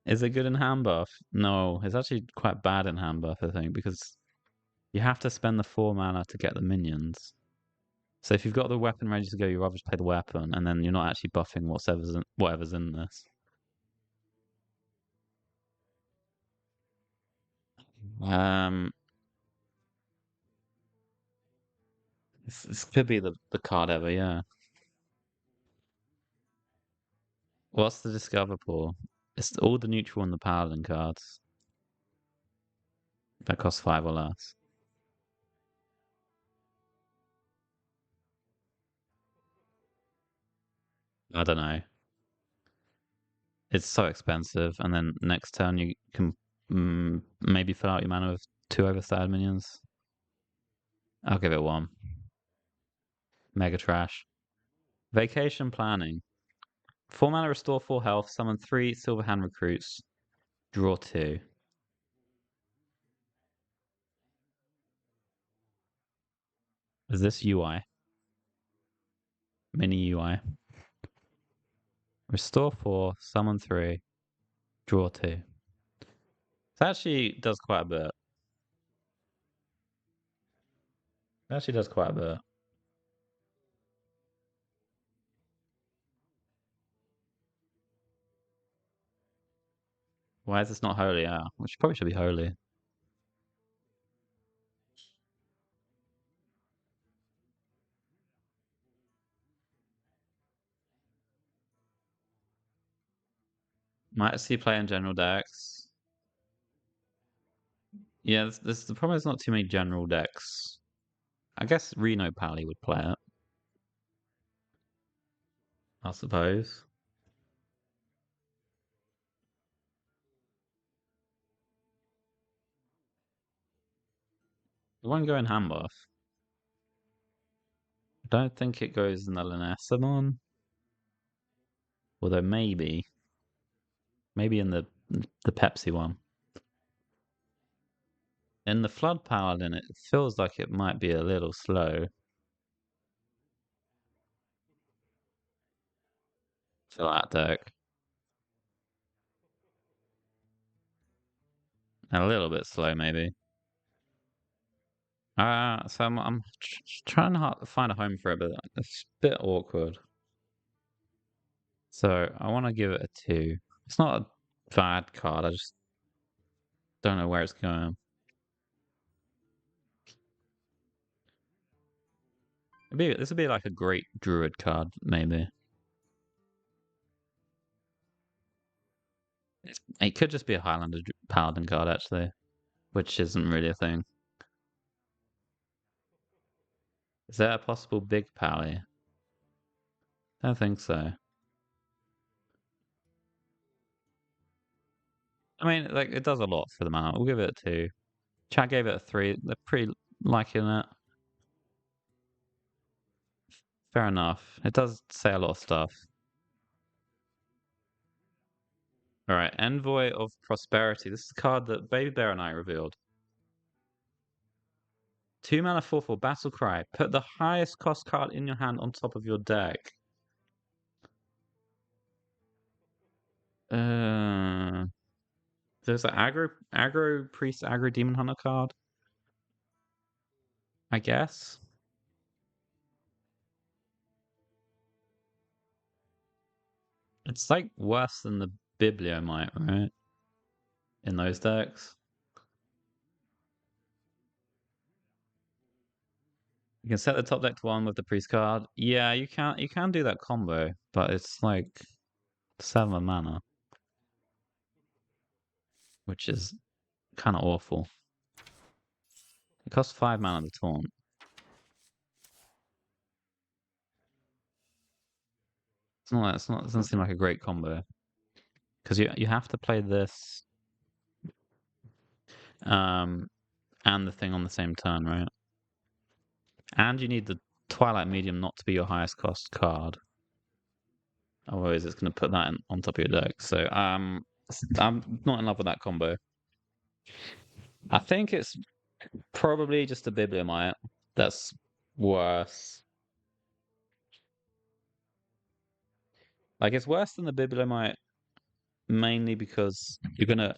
[SPEAKER 1] Is it good in hand buff? No, it's actually quite bad in hand buff, I think, because you have to spend the 4 mana to get the minions. So if you've got the weapon ready to go, you rather just play the weapon, and then you're not actually buffing whatever's in this. Um, this could be the card ever, yeah. What's the Discover pool? It's all the neutral and the paladin cards that cost 5 or less. I don't know. It's so expensive, and then next turn you can maybe fill out your mana with 2 overstated minions. I'll give it 1. Mega trash. Vacation planning. 4 mana, restore 4 health, summon 3 Silver Hand recruits, draw 2. Is this UI? Mini UI. Restore 4, summon 3, draw 2. It actually does quite a bit. It actually does quite a bit. Why is this not holy? Ah, which probably should be holy. Might see play in general decks. Yeah, the problem is not too many general decks. I guess Reno Pally would play it. I suppose. It won't go in handbuff. I don't think it goes in the Linessamon. Although maybe. Maybe in the Pepsi one. In the Flood Paladin, it feels like it might be a little slow for that deck. A little bit slow, maybe. So I'm trying to find a home for it, but it's a bit awkward. So I want to give it a 2. It's not a bad card. I just don't know where it's going. This would be like a great druid card, maybe. It could just be a Highlander Paladin card, actually, which isn't really a thing. Is there a possible big pally? I don't think so. I mean, like, it does a lot for the mana. We'll give it a 2. Chat gave it a 3. They're pretty liking it. Fair enough. It does say a lot of stuff. All right, Envoy of Prosperity. This is a card that Baby Bear and I revealed. 2 mana 4/4 Battle Cry. Put the highest cost card in your hand on top of your deck. There's an aggro priest, aggro demon hunter card, I guess. It's like worse than the Bibliomite, right? In those decks. You can set the top deck to 1 with the priest card. Yeah, you can do that combo, but it's like 7 mana, which is kind of awful. It costs 5 mana to taunt. It doesn't seem like a great combo. Because you have to play this and the thing on the same turn, right? And you need the Twilight Medium not to be your highest cost card. Otherwise, it's going to put that on top of your deck. So I'm not in love with that combo. I think it's probably just a Bibliomite that's worse. Like, it's worse than the Bibliomite mainly because you're gonna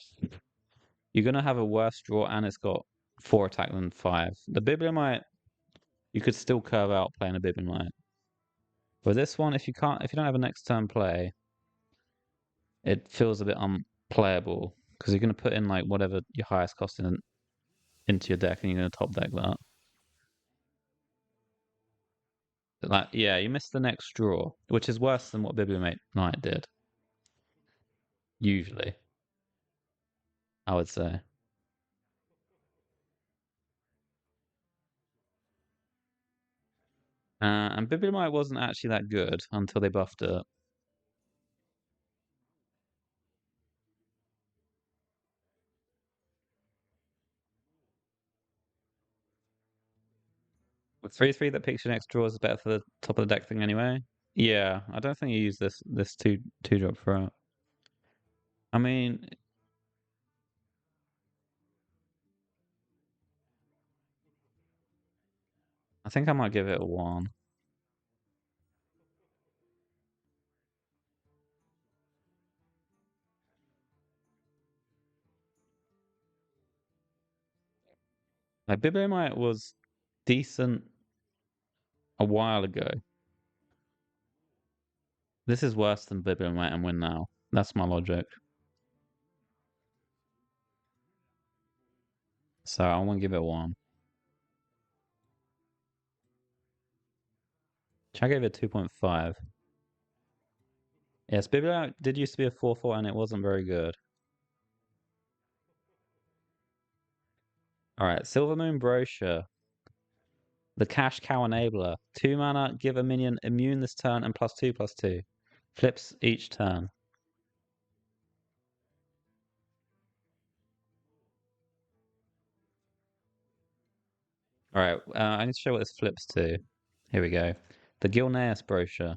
[SPEAKER 1] have a worse draw and it's got 4 attack than 5. The Bibliomite, you could still curve out playing a Bibliomite. But this one, if you don't have a next turn play, it feels a bit unplayable because you're gonna put in like whatever your highest cost into your deck and you're gonna top deck that. Like, yeah, you missed the next draw, which is worse than what Bibliomate Knight did. Usually, I would say. And Bibliomite wasn't actually that good until they buffed it. With 3/3 that picks your next draw is better for the top of the deck thing anyway. Yeah, I don't think you use this two drop threat. I mean, I think I might give it a 1. Like Bibliomite was decent a while ago. This is worse than Bibliomite and Win Now. That's my logic. So I want to give it a 1. I gave it 2.5. Yes, Bibliomite did used to be a 4/4 and it wasn't very good. Alright, Silver Moon Brochure. The Cash Cow Enabler. 2 mana, give a minion immune this turn and +2/+2. Flips each turn. Alright, I need to show what this flips to. Here we go. The Gilneas Brochure.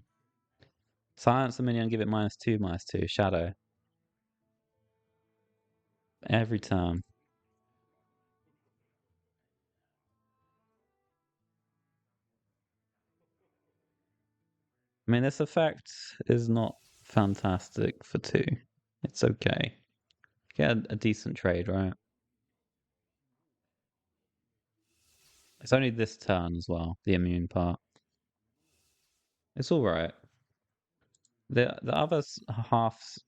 [SPEAKER 1] Silence the minion, give it -2/-2. Shadow. Every turn. I mean, this effect is not fantastic for 2. It's okay. Get a decent trade, right? It's only this turn as well, the immune part. It's alright. The other half's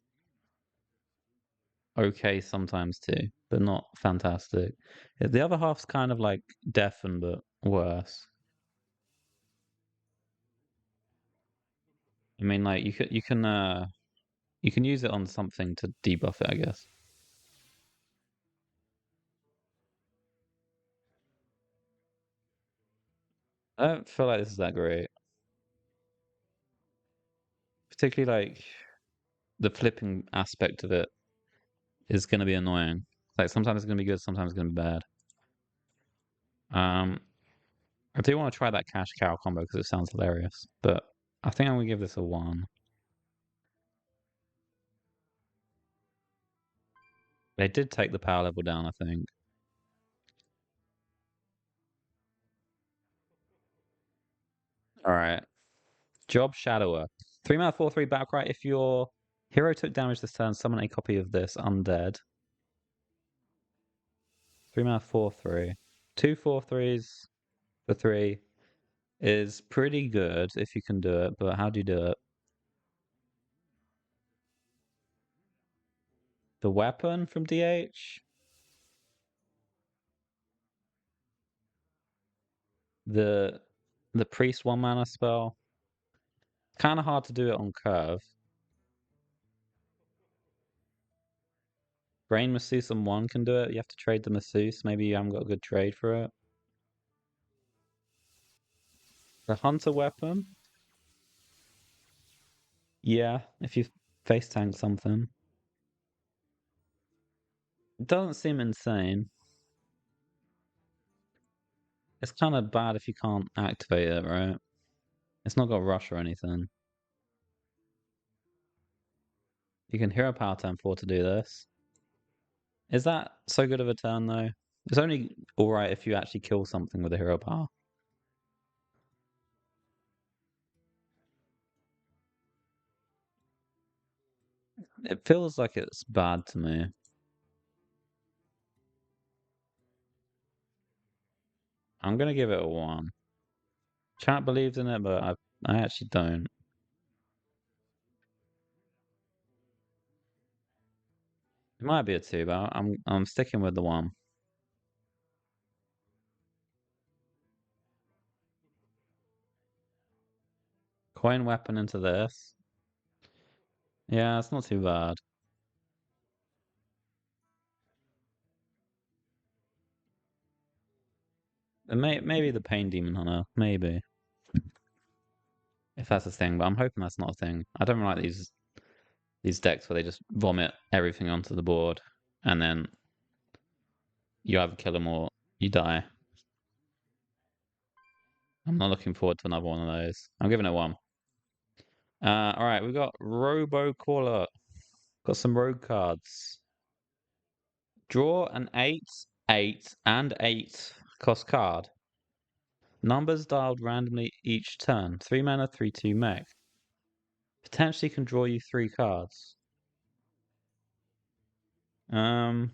[SPEAKER 1] okay sometimes too, but not fantastic. The other half's kind of like deafen, but worse. I mean, like you can use it on something to debuff it, I guess. I don't feel like this is that great. Particularly like the flipping aspect of it is going to be annoying. Like sometimes it's going to be good, sometimes it's going to be bad. I do want to try that cash cow combo because it sounds hilarious, but I think I'm going to give this a 1. They did take the power level down, I think. All right. Job Shadower. 3 mana 4/3 Battlecry. If your hero took damage this turn, summon a copy of this undead. 3 mana 4/3. 2 4/3s for 3 is pretty good if you can do it, but how do you do it? The weapon from DH? The priest 1 mana spell? Kind of hard to do it on curve. Brain Masseuse on 1 can do it. You have to trade the Masseuse. Maybe you haven't got a good trade for it. The Hunter weapon? Yeah, if you face tank something. It doesn't seem insane. It's kind of bad if you can't activate it, right? It's not got rush or anything. You can hero power turn 4 to do this. Is that so good of a turn, though? It's only alright if you actually kill something with a hero power. It feels like it's bad to me. I'm gonna give it a 1. Chat believes in it, but I actually don't. It might be a 2, but I'm sticking with the 1. Coin weapon into this. Yeah, it's not too bad. Maybe the Pain Demon Hunter. Maybe. If that's a thing, but I'm hoping that's not a thing. I don't like these decks where they just vomit everything onto the board and then you either kill them or you die. I'm not looking forward to another one of those. I'm giving it 1. All right, we got Robo Caller. Got some rogue cards. Draw an 8, 8, and 8 cost card. Numbers dialed randomly each turn. 3 mana, 3/2 mech. Potentially can draw you 3 cards. The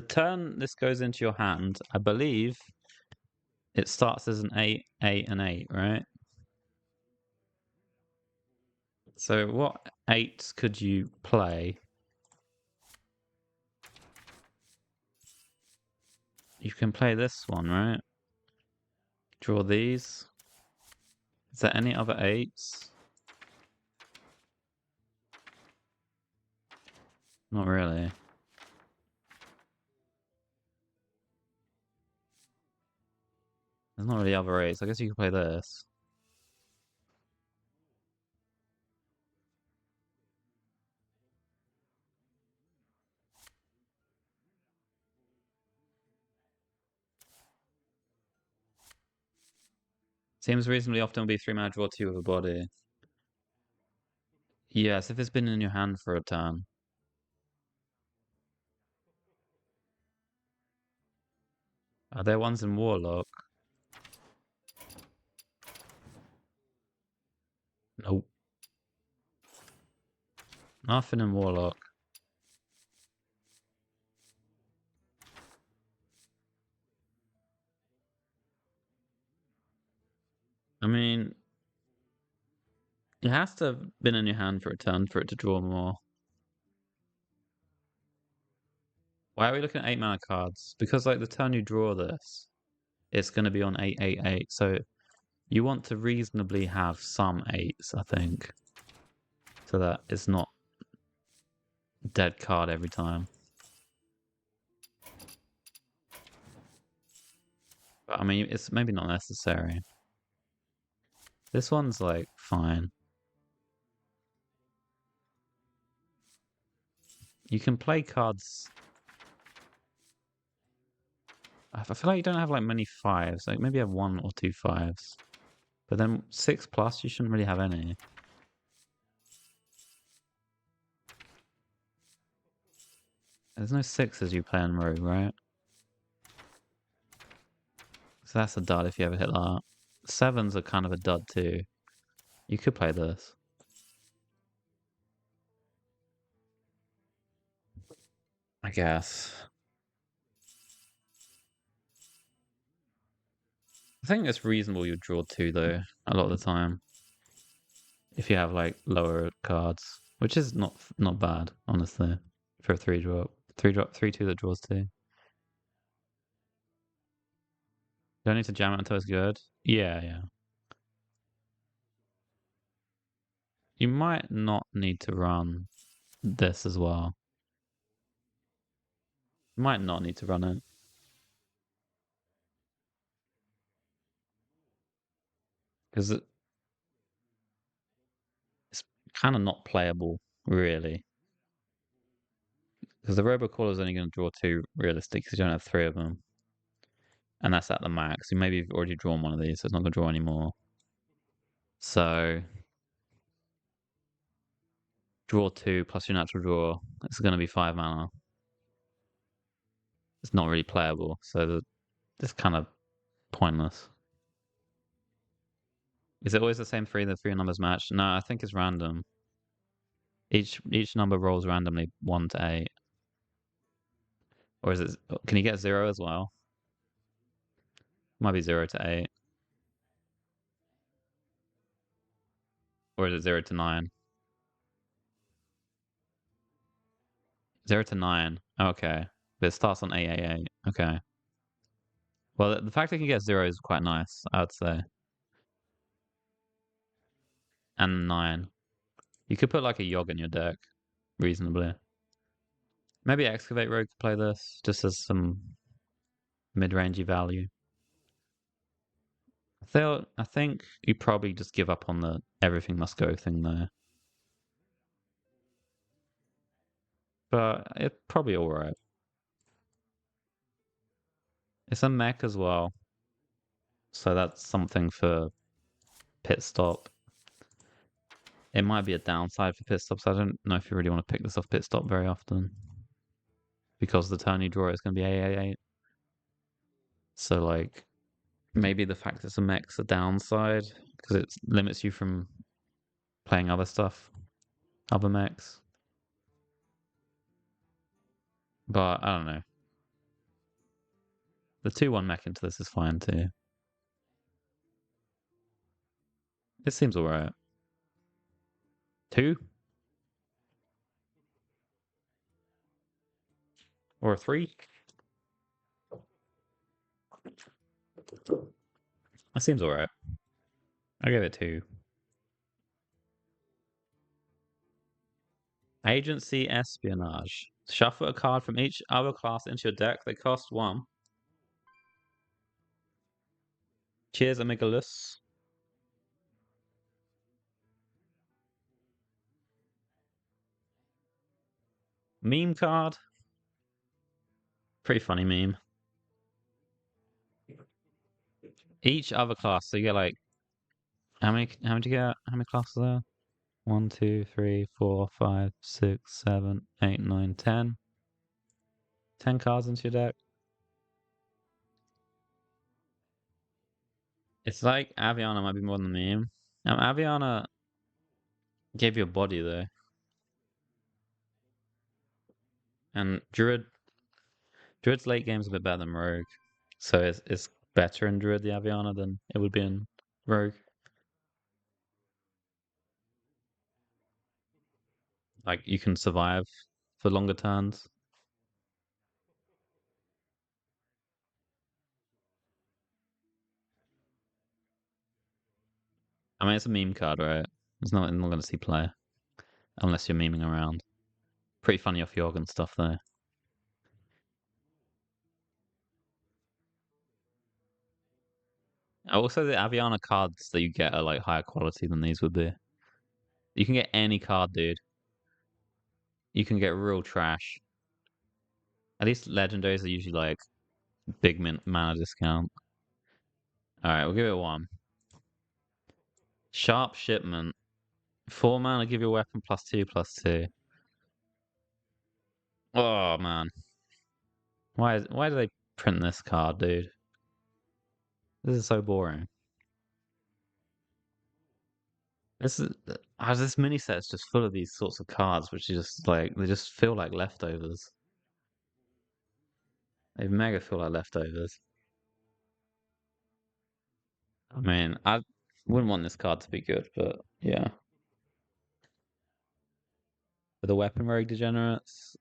[SPEAKER 1] turn this goes into your hand, I believe it starts as an 8, 8, and 8, right? So what 8s could you play? You can play this one, right? Draw these. Is there any other 8s? Not really. There's not really other 8s. I guess you could play this. Seems reasonably often will be 3 mana, draw 2 with a body. Yes, if it's been in your hand for a turn. Are there ones in Warlock? Nope. Nothing in Warlock. I mean, it has to have been in your hand for a turn for it to draw more. Why are we looking at 8 mana cards? Because like the turn you draw this, it's going to be on 8, 8, 8. So you want to reasonably have some 8s, I think, so that it's not dead card every time. But I mean, it's maybe not necessary. This one's like fine. You can play cards. I feel like you don't have like many 5s. Like maybe you have 1 or 2 5s. But then 6 plus, you shouldn't really have any. There's no 6s you play in Rogue, right? So that's a dud if you ever hit that. 7s are kind of a dud too. You could play this. I guess. I think it's reasonable you draw 2 though, a lot of the time. If you have like lower cards. Which is not bad, honestly. For a 3-drop. 3-drop, 3/2 that draws 2. You don't need to jam it until it's good. Yeah, yeah. You might not need to run this as well. You might not need to run it. Because it's kind of not playable, really. Because the Robocaller is only going to draw 2 realistic, because you don't have 3 of them. And that's at the max. You maybe you've already drawn one of these, so it's not going to draw any more. So, draw 2 plus your natural draw. It's going to be 5 mana. It's not really playable, so it's kind of pointless. Is it always the same 3? The 3 numbers match? No, I think it's random. Each number rolls randomly 1 to 8. Or is it? Can you get 0 as well? Might be 0 to 8. Or is it 0 to 9? 0 to 9. Okay. But it starts on 8, 8, 8. Okay. Well, the fact that you can get 0 is quite nice, I would say. And 9. You could put like a Yogg in your deck, reasonably. Maybe Excavate Rogue could play this, just as some mid-rangey value. I think you probably just give up on the everything must go thing there. But it's probably alright. It's a mech as well. So that's something for pit stop. It might be a downside for pit stops. I don't know if you really want to pick this off pit stop very often because the turn you draw is going to be 888. So like maybe the fact it's a mech's a downside because it limits you from playing other stuff, other mechs. But I don't know. The 2-1 mech into this is fine too. It seems alright. 2 or a 3? That seems alright. I'll give it 2. Agency Espionage. Shuffle a card from each other class into your deck. They cost 1. Cheers, Amigolus. Meme card. Pretty funny meme. Each other class. So you get like how many do you get? How many classes are there? 1, 2, 3, 4, 5, 6, 7, 8, 9, 10. 10 cards into your deck. It's like Aviana might be more than the meme. Aviana gave you a body though. And Druid's late game's a bit better than Rogue. So it's better in Druid the Aviana than it would be in Rogue. Like you can survive for longer turns. I mean it's a meme card, right? It's not gonna see play. Unless you're memeing around. Pretty funny off Yorg and stuff though. Also the Aviana cards that you get are like higher quality than these would be. You can get any card, dude. You can get real trash. At least legendaries are usually like big mana discount. Alright, we'll give it 1. Sharp Shipment. 4 mana, give your weapon +2/+2. Oh man. Why do they print this card, dude? This is so boring. This mini set's just full of these sorts of cards which are just like they just feel like leftovers. They mega feel like leftovers. I mean, I wouldn't want this card to be good, but yeah. For the weapon rogue degenerates.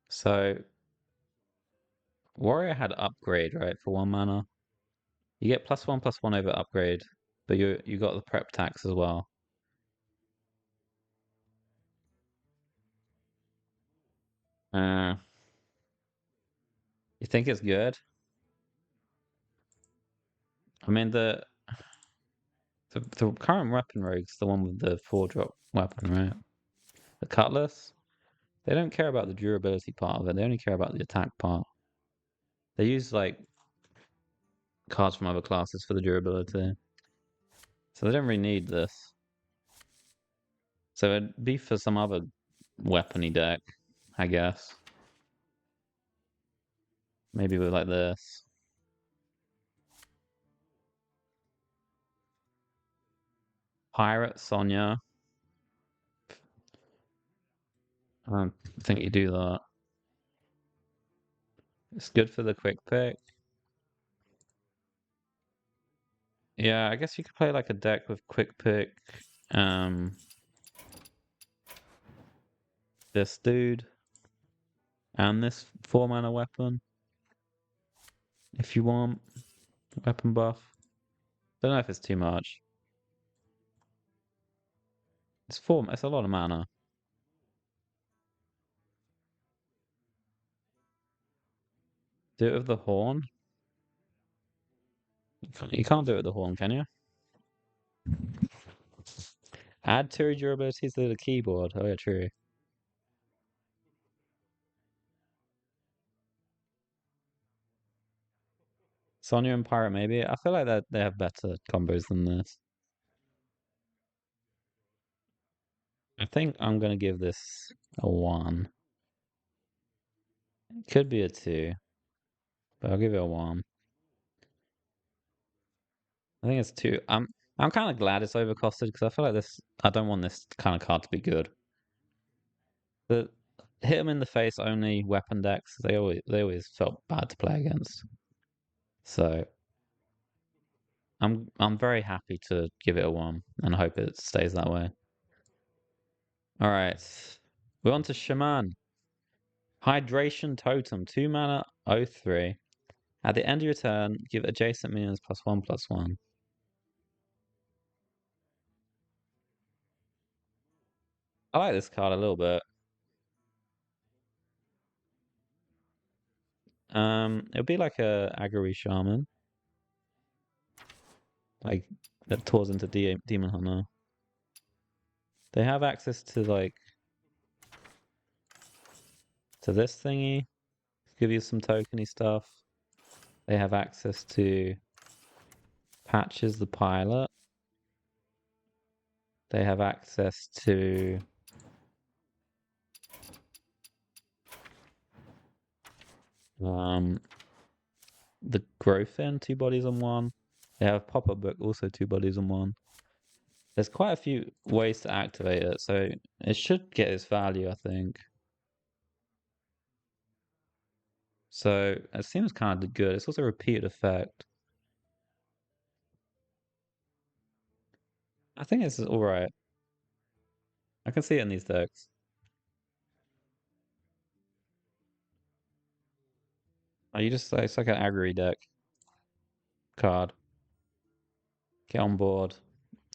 [SPEAKER 1] So Warrior had upgrade, right, for 1 mana. You get +1/+1 over upgrade, but you got the prep tax as well. Uh, you think it's good? I mean the current weapon rogue's the one with the 4-drop weapon, right? The Cutlass. They don't care about the durability part of it. They only care about the attack part. They use like cards from other classes for the durability, so they don't really need this. So it'd be for some other weapony deck, I guess. Maybe with like this. Pirate Sonya. I don't think you do that. It's good for the quick pick. Yeah, I guess you could play like a deck with quick pick. Um, this dude and this 4 mana weapon. If you want weapon buff. Don't know if it's too much. It's a lot of mana. Do it with the horn. You can't do it with the horn, can you? Add 2 durabilities to the keyboard. Oh yeah, true. Sonya and Pirate maybe. I feel like that they have better combos than this. I think I'm gonna give this a 1. Could be a 2, but I'll give it a 1. I think it's 2. I'm kind of glad it's overcosted because I feel like this. I don't want this kind of card to be good. The hit them in the face only weapon decks. They always felt bad to play against. So I'm very happy to give it a 1 and hope it stays that way. All right, we're on to Shaman. Hydration Totem, 2 mana, 0/3. At the end of your turn, give adjacent minions +1/+1. I like this card a little bit. It would be like a Agari Shaman, like that tours into Demon Hunter. They have access to like to this thingy, give you some tokeny stuff. They have access to Patches the Pilot. They have access to the Growthin, 2 bodies on 1. They have Pop-Up Book, also 2 bodies on 1. There's quite a few ways to activate it, so it should get its value, I think. So it seems kind of good. It's also a repeated effect. I think it's alright. I can see it in these decks. Oh, you just it's like an aggro deck card. Get on board.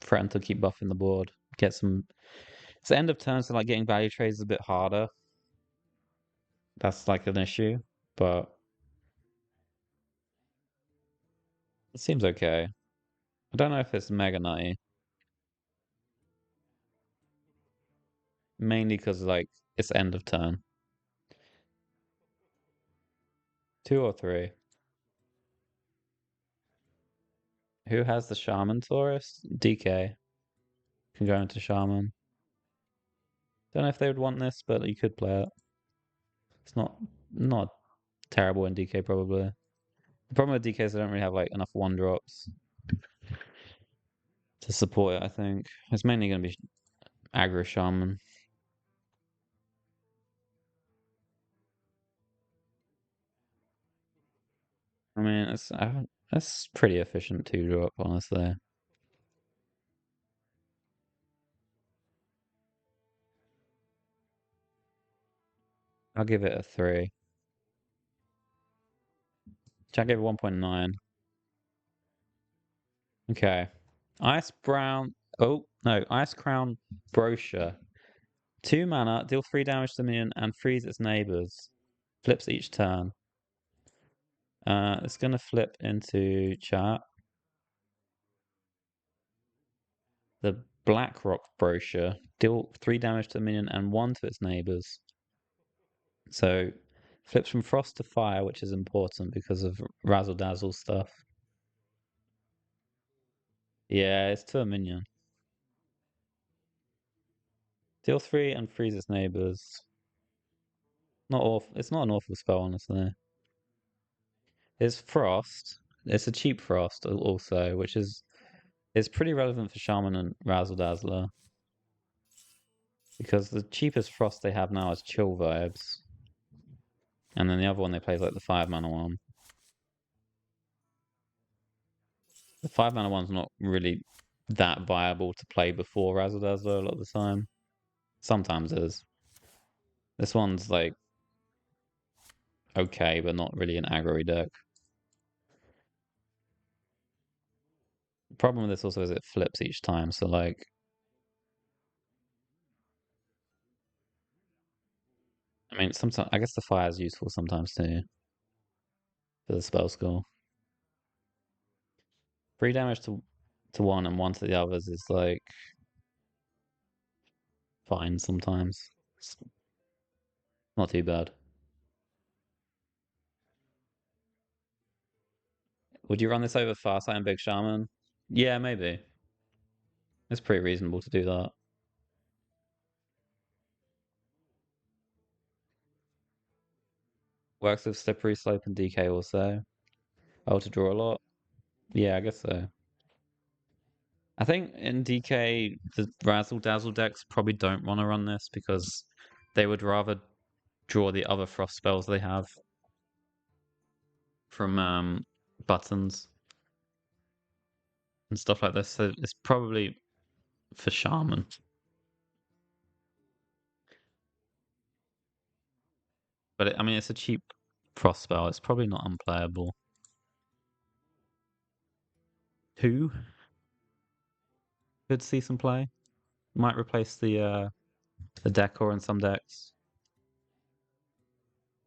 [SPEAKER 1] Threaten to keep buffing the board. Get some. It's the end of turn, so like getting value trades is a bit harder. That's like an issue, but it seems okay. I don't know if it's mega nutty. Mainly because like it's end of turn. 2 or 3. Who has the Shaman Taurus? DK can go into Shaman. Don't know if they would want this, but you could play it. It's not terrible in DK probably. The problem with DK is they don't really have like enough 1-drops to support it, I think. It's mainly gonna be aggro Shaman. I mean it's pretty efficient 2-drop, honestly. I'll give it a 3. I'll give it 1.9. Okay. Ice Brown. Oh, no. Ice Crown Brochure. 2 mana, deal 3 damage to the minion and freeze its neighbors. Flips each turn. It's going to flip into chat. The Blackrock Brochure. Deal 3 damage to the minion and 1 to its neighbors. So, flips from frost to fire, which is important because of Razzle Dazzle stuff. Yeah, it's to a minion. Deal 3 and freeze its neighbors. Not awful. It's not an awful spell, honestly. It's frost. It's a cheap frost also, which is pretty relevant for Shaman and Razzle Dazzler. Because the cheapest frost they have now is Chill Vibes. And then the other one they play is like the 5 mana one. The 5 mana one's not really that viable to play before Razzle Dazzler a lot of the time. Sometimes it is. This one's like okay, but not really an aggro deck. The problem with this also is it flips each time, so like I mean sometimes I guess the fire is useful sometimes too for the spell score. 3 damage to one and 1 to the others is like fine sometimes. It's not too bad. Would you run this over Farsight and Big Shaman? Yeah, maybe. It's pretty reasonable to do that. Works with Slippery Slope and DK also. Oh, to draw a lot? Yeah, I guess so. I think in DK, the Razzle Dazzle decks probably don't want to run this because they would rather draw the other frost spells they have from buttons and stuff like this. So it's probably for Shaman. But I mean, it's a cheap frost spell. It's probably not unplayable. Who could see some play? Might replace the decor in some decks.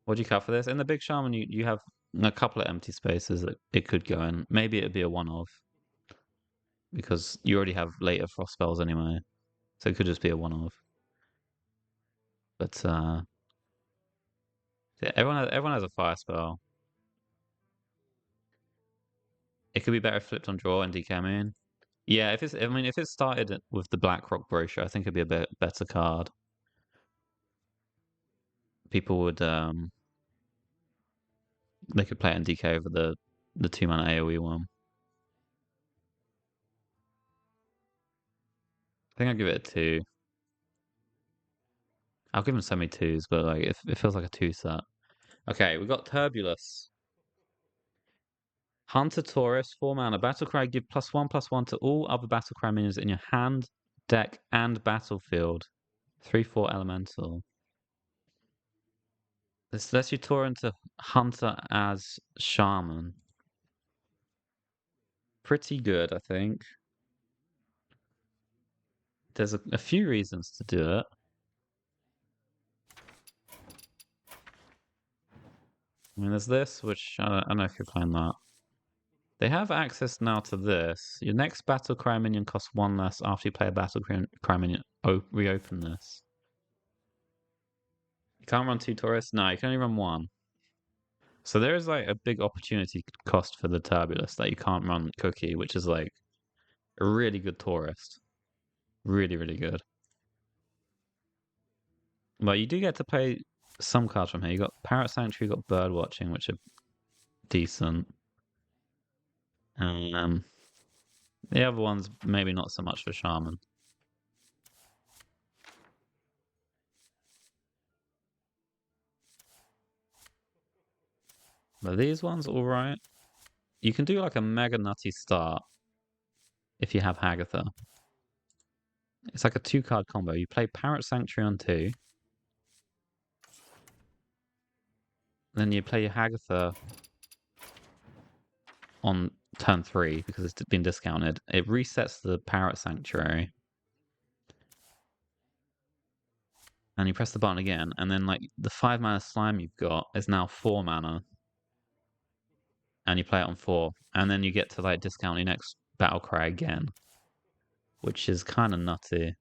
[SPEAKER 1] What do you cut for this? In the big shaman, you have a couple of empty spaces that it could go in. Maybe it'd be a one-off because you already have later frost spells anyway, so it could just be a one-off. But yeah, everyone has a fire spell. It could be better flipped on draw and decamming. Yeah, if it started with the Blackrock brochure, I think it'd be a bit better card. People would they could play it in DK over the 2-mana AoE one. I think I'll give it a 2. I'll give him so many 2s, but like it feels like a 2 set. Okay, we got Turbulus. Hunter Taurus, 4-mana. Battlecry, give +1/+1 to all other Battlecry minions in your hand, deck, and battlefield. 3/4 elemental. This lets you tour into Hunter as Shaman. Pretty good, I think. There's a few reasons to do it. I mean, there's this, which I don't know if you're playing that. They have access now to this. Your next battle cry minion costs 1 less after you play a battle cry minion. Reopen this. You can't run 2 tourists? No, you can only run 1. So there is like a big opportunity cost for the Turbulus that you can't run Cookie, which is like a really good tourist. Really, really good. But you do get to play some cards from here. You got Parrot Sanctuary, you got Bird Watching, which are decent. The other ones maybe not so much for Shaman. But these ones, alright. You can do like a mega nutty start if you have Hagatha. It's like a 2-card combo. You play Parrot Sanctuary on 2. Then you play your Hagatha on turn 3 because it's been discounted. It resets the Parrot Sanctuary. And you press the button again, and then like the 5-mana slime you've got is now 4 mana. And you play it on 4. And then you get to like discount your next battle cry again. Which is kind of nutty.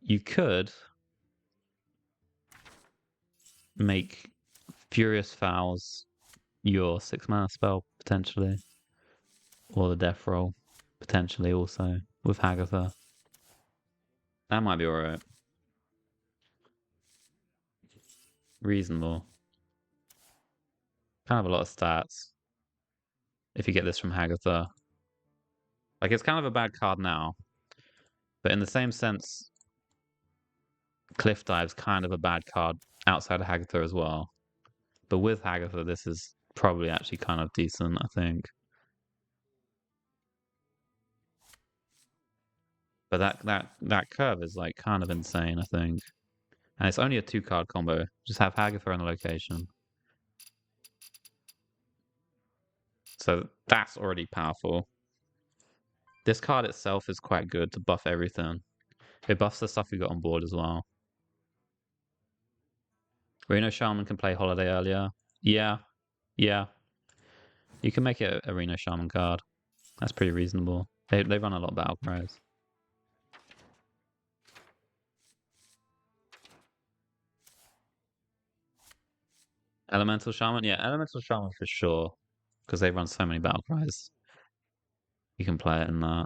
[SPEAKER 1] You could make Furious Fouls your 6-mana spell, potentially. Or the Death Roll, potentially also, with Hagatha. That might be alright. Reasonable. Kind of a lot of stats. If you get this from Hagatha. Like, it's kind of a bad card now. But in the same sense, Cliff Dive's kind of a bad card outside of Hagatha as well. But with Hagatha, this is probably actually kind of decent, I think. But that curve is like kind of insane, I think. And it's only a 2-card combo. Just have Hagatha on the location. So that's already powerful. This card itself is quite good to buff everything. It buffs the stuff you got on board as well. Reno Shaman can play Holiday earlier. Yeah. You can make it a Reno Shaman card. That's pretty reasonable. They run a lot of battle cries. Elemental Shaman? Yeah, Elemental Shaman for sure. Because they run so many battle cries. You can play it in that.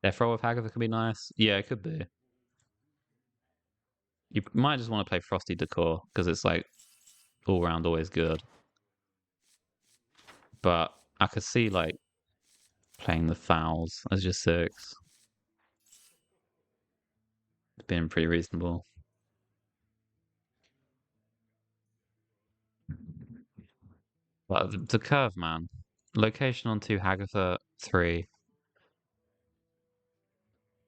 [SPEAKER 1] Death Roll with Hagatha could be nice. Yeah, it could be. You might just want to play Frosty Decor because it's like all round always good. But I could see like playing the fouls as your six. It's been pretty reasonable. But the curve, man. Location on 2, Hagatha 3,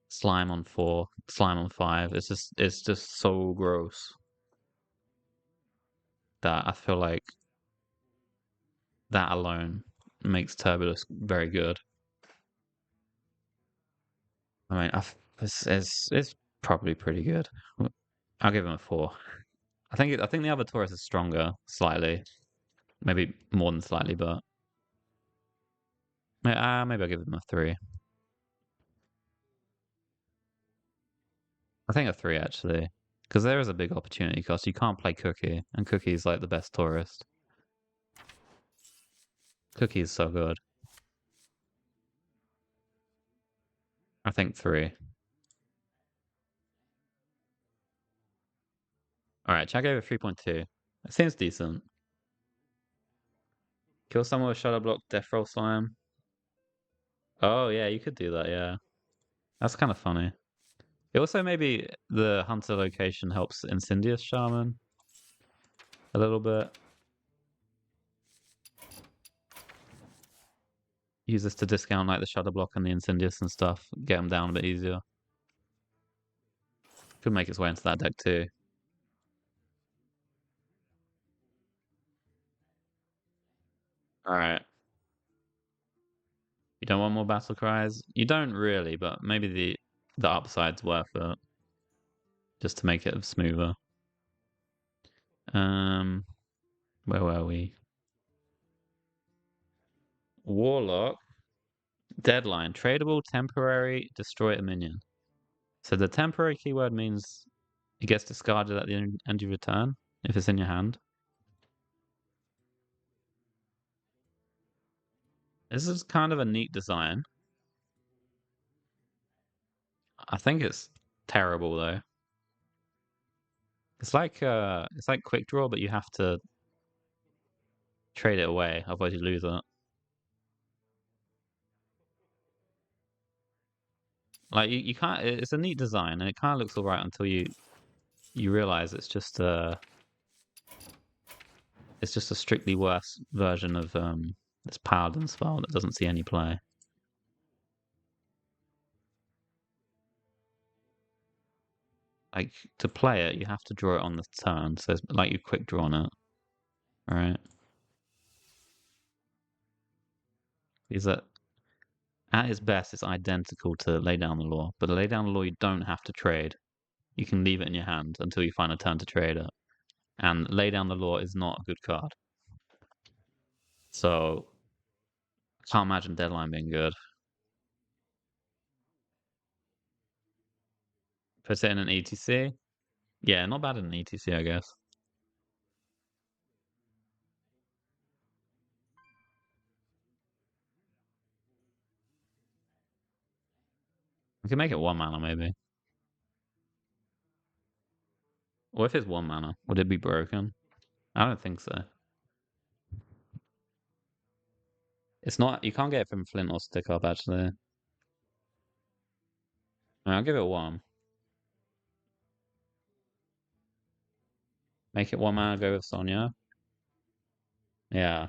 [SPEAKER 1] Slime on 4, Slime on 5. It's just so gross that I feel like that alone makes Turbulus very good. I mean, it's probably pretty good. I'll give him a 4. I think the other Taurus is stronger slightly, maybe more than slightly, but maybe I'll give him a 3. I think a 3 actually, because there is a big opportunity cost. You can't play Cookie, and Cookie is like the best tourist. Cookie is so good. I think 3. All right, Chad gave it 3.2. It seems decent. Kill someone with Shadow Block, Death Roll Slime. Oh yeah, you could do that. Yeah, that's kind of funny. It also maybe the Hunter location helps Insidious Shaman a little bit. Use this to discount like the Shadow Block and the Insidious and stuff. Get them down a bit easier. Could make its way into that deck too. All right. You don't want more battle cries? You don't really, but maybe the upside's worth it. Just to make it smoother. Um where were we? Warlock. Deadline. Tradable, temporary, destroy a minion. So the temporary keyword means it gets discarded at the end of your turn if it's in your hand. This is kind of a neat design. I think it's terrible though. It's like quick draw, but you have to trade it away, otherwise you lose it. Like you can't. It's a neat design, and it kind of looks alright until you realize it's just a strictly worse version of this paladin spell that doesn't see any play. Like to play it, you have to draw it on the turn, so it's like you quick drawn it. All right, is that at its best, it's identical to Lay Down the Law, but the Lay Down the Law you don't have to trade. You can leave it in your hand until you find a turn to trade it. And Lay Down the Law is not a good card. So I can't imagine Deadline being good. Put it in an ETC. Yeah, not bad in an ETC, I guess. We can make it 1 mana, maybe. Or if it's 1 mana, would it be broken? I don't think so. It's not. You can't get it from Flint or Stick Up, actually. I'll give it 1. Make it 1 mana, go with Sonya. Yeah.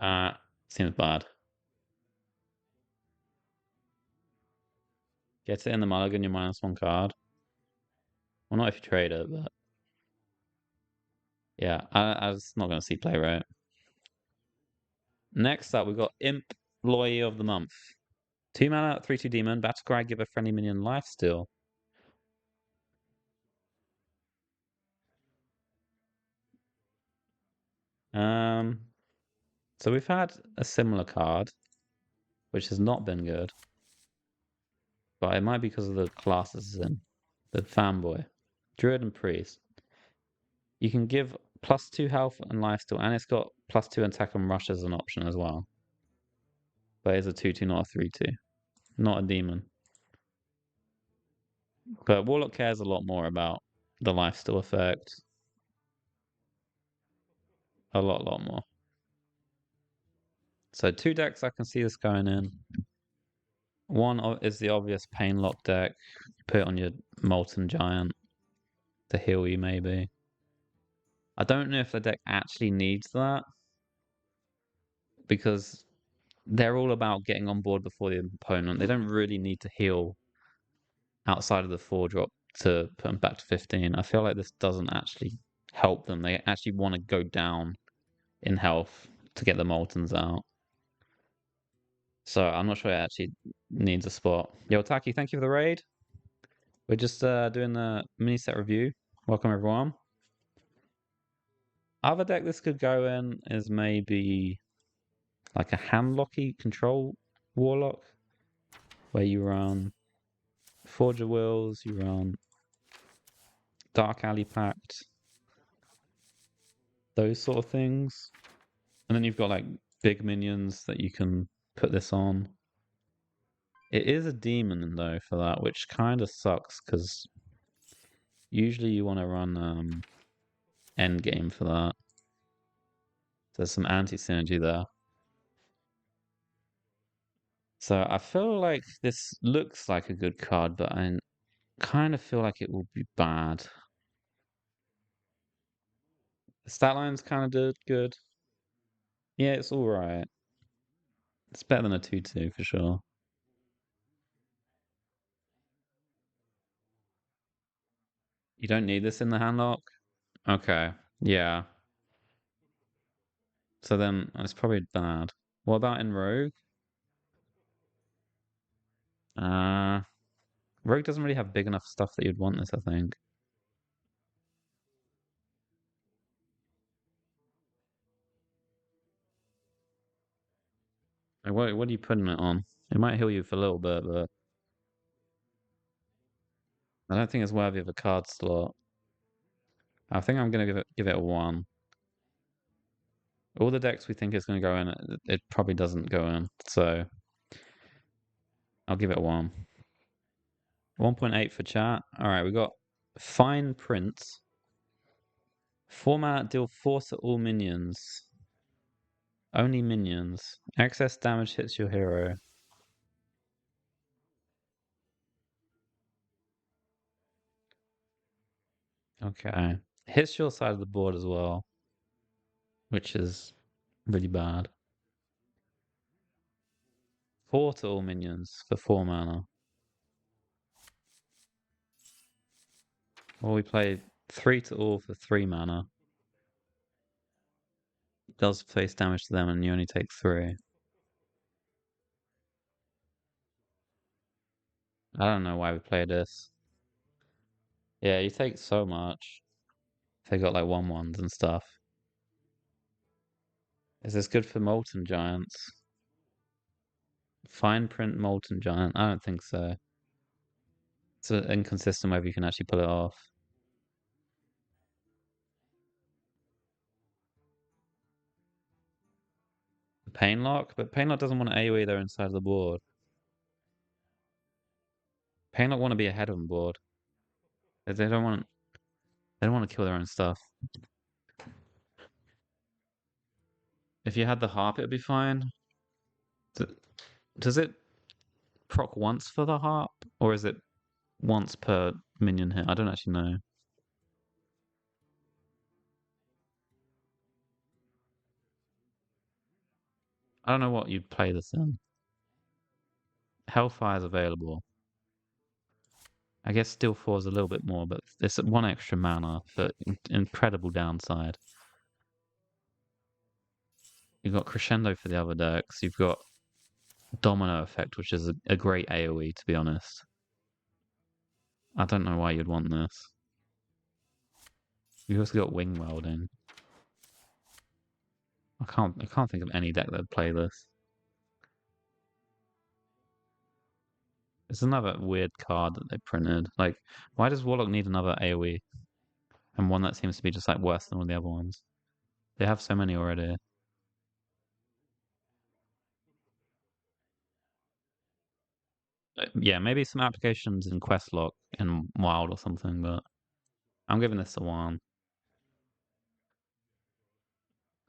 [SPEAKER 1] Uh, Seems bad. Get it in the mulligan, you -1 card. Well, not if you trade it, but yeah, I was not going to see play, right? Next up, we've got Employee of the Month. 2 mana, 3/2 demon. Battle cry, give a friendly minion life steal. So we've had a similar card, which has not been good, but it might be because of the classes it's in. The fanboy, druid and priest. You can give +2 health and life steal, and it's got +2 attack and rush as an option as well. But it's a 2/2, not a 3/2. Not a demon. But Warlock cares a lot more about the lifesteal effect. A lot more. So 2 decks I can see this going in. One is the obvious Painlock deck. Put it on your Molten Giant to heal you, maybe. I don't know if the deck actually needs that, because they're all about getting on board before the opponent. They don't really need to heal outside of the 4-drop to put them back to 15. I feel like this doesn't actually help them. They actually want to go down in health to get the Moltens out. So I'm not sure it actually needs a spot. Yo, Taki, thank you for the raid. We're just doing the mini set review. Welcome, everyone. Other deck this could go in is maybe like a handlocky control warlock, where you run Forger Wills, you run Dark Alley Pact, those sort of things. And then you've got like big minions that you can put this on. It is a demon though for that, which kind of sucks because usually you want to run end game for that. There's some anti-synergy there. So I feel like this looks like a good card, but I kind of feel like it will be bad. The stat line's kind of good. Yeah, it's alright. It's better than a 2/2 for sure. You don't need this in the handlock? Okay, yeah. So then it's probably bad. What about in Rogue? Uh, Rogue doesn't really have big enough stuff that you'd want this, I think. Like, what are you putting it on? It might heal you for a little bit, but I don't think it's worthy of a card slot. I think I'm gonna give it a 1. All the decks we think is gonna go in, it probably doesn't go in, so I'll give it a 1. 1.8 for chat. Alright, we got Fine Print. 4 mana, deal force at all minions. Only minions. Excess damage hits your hero. Okay. Hits your side of the board as well, which is really bad. 4 to all minions for 4 mana. Or we play 3 to all for 3 mana. Does face damage to them and you only take 3. I don't know why we play this. Yeah, you take so much. They got like 1/1s and stuff. Is this good for Molten Giants? Fine print Molten Giant? I don't think so. It's inconsistent whether you can actually pull it off. Painlock? But Painlock doesn't want to AoE their inside of the board. Painlock want to be ahead of them board. They don't want to kill their own stuff. If you had the harp, it'd be fine. Does it proc once for the harp? Or is it once per minion hit? I don't actually know. I don't know what you'd play this in. Hellfire's available. I guess Steel 4 is a little bit more, but it's 1 extra mana for incredible downside. You've got Crescendo for the other decks. You've got Domino Effect, which is a great AoE, to be honest. I don't know why you'd want this. You've also got Wing Welding. I can't think of any deck that'd play this. It's another weird card that they printed. Like, why does Warlock need another AoE? And one that seems to be just like worse than all the other ones. They have so many already. Yeah, maybe some applications in Questlock in Wild or something, but I'm giving this a 1.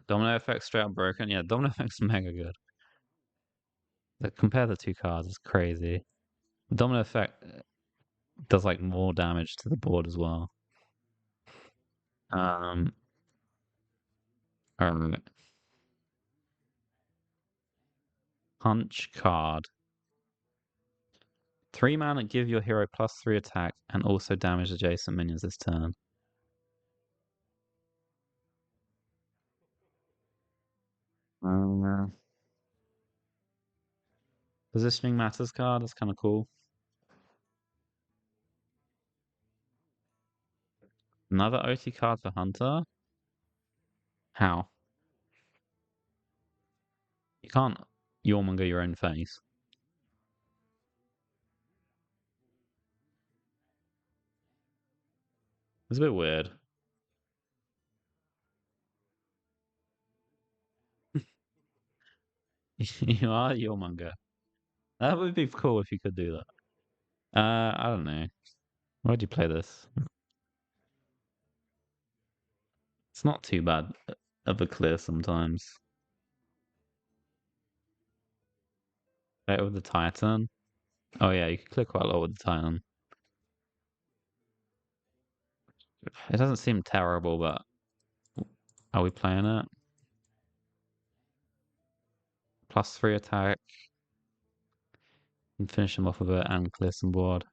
[SPEAKER 1] Domino Effect straight up broken. Yeah, Domino Effect's mega good. Like, compare the two cards, it's crazy. Domino Effect does like more damage to the board as well. Um, alright. Punch card. 3 mana, give your hero +3 attack and also damage adjacent minions this turn. Uh, Positioning matters card, that's kind of cool. Another OT card for Hunter? How? You can't Yormonger your own face. It's a bit weird. You are Yormonger. That would be cool if you could do that. I don't know. Why'd you play this? It's not too bad of a clear sometimes. Play it with the Titan. Oh yeah, you can clear quite a lot with the Titan. It doesn't seem terrible, but are we playing it? +3 attack. And finish him off with it and clear some board.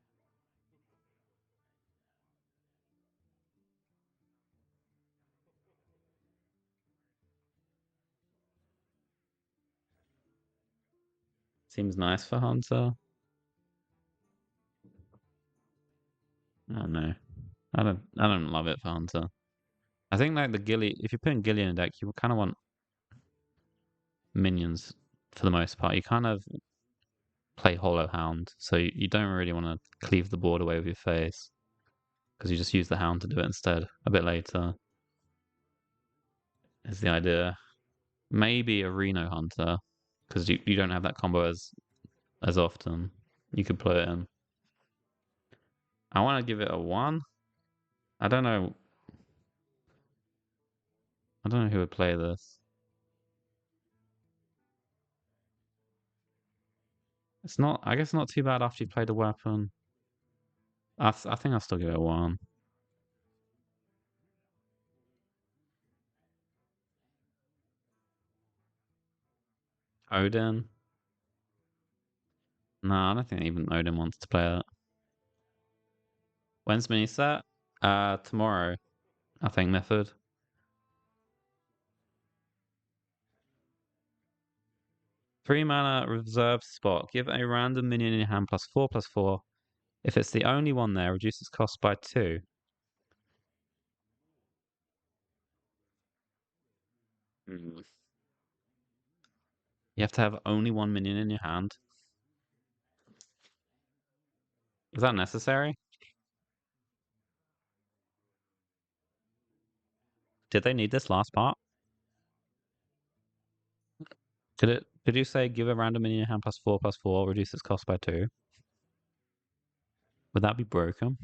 [SPEAKER 1] Seems nice for Hunter. I don't know. I don't love it for Hunter. I think like the Gilly, if you're putting Gilly in a deck, you kind of want minions for the most part. You kind of play Hollow Hound, so you don't really want to cleave the board away with your face because you just use the Hound to do it instead a bit later. Is the idea. Maybe a Reno Hunter because you don't have that combo as often. You could play it in. I want to give it a 1. I don't know. I don't know who would play this. It's not. I guess not too bad after you play the weapon. I think I'll still give it a 1. Odin. No, I don't think even Odin wants to play it. When's Miniset? Tomorrow. I think Method. 3 mana reserve spot. Give a random minion in your hand +4/+4. If it's the only one there, reduce its cost by 2. Hmm. You have to have only one minion in your hand. Is that necessary? Did they need this last part? Did you say give a random minion in your hand +4/+4, reduce its cost by 2? Would that be broken?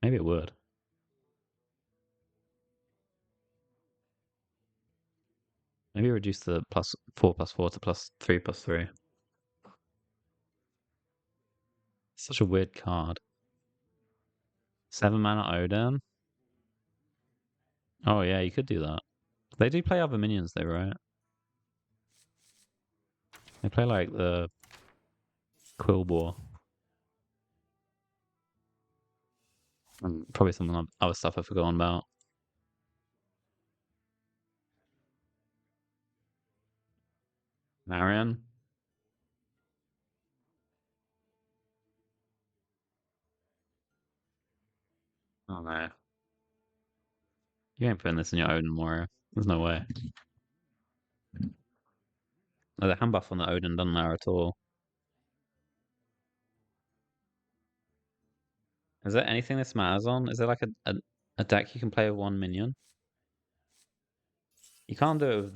[SPEAKER 1] Maybe it would. Maybe reduce the +4/+4 to +3/+3. Such a weird card. 7 mana Odin. Oh yeah, you could do that. They do play other minions though, right? They play like the Quillbore. And probably some other stuff I've forgotten about. Marion? Oh no. You ain't putting this in your Odin Warrior. There's no way. No, the hand buff on the Odin doesn't matter at all. Is there anything this matters on? Is there like a deck you can play with one minion? You can't do it with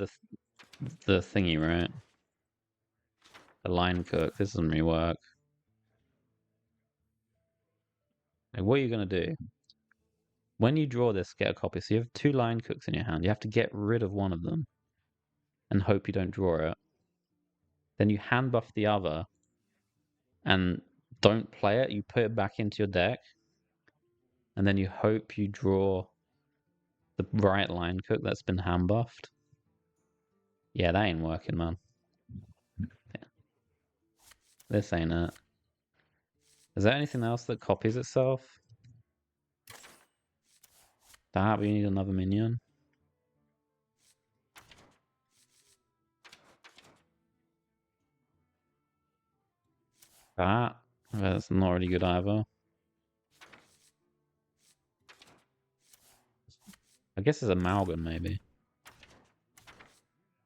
[SPEAKER 1] the thingy, right? The line cook. This doesn't really work. Like, what are you going to do? When you draw this, get a copy. So you have 2 line cooks in your hand. You have to get rid of one of them and hope you don't draw it. Then you hand buff the other and don't play it. You put it back into your deck. And then you hope you draw the right line cook that's been hand buffed. Yeah, that ain't working, man. This ain't it. Is there anything else that copies itself? That, we need another minion. That's not really good either. I guess it's Amalgam, maybe.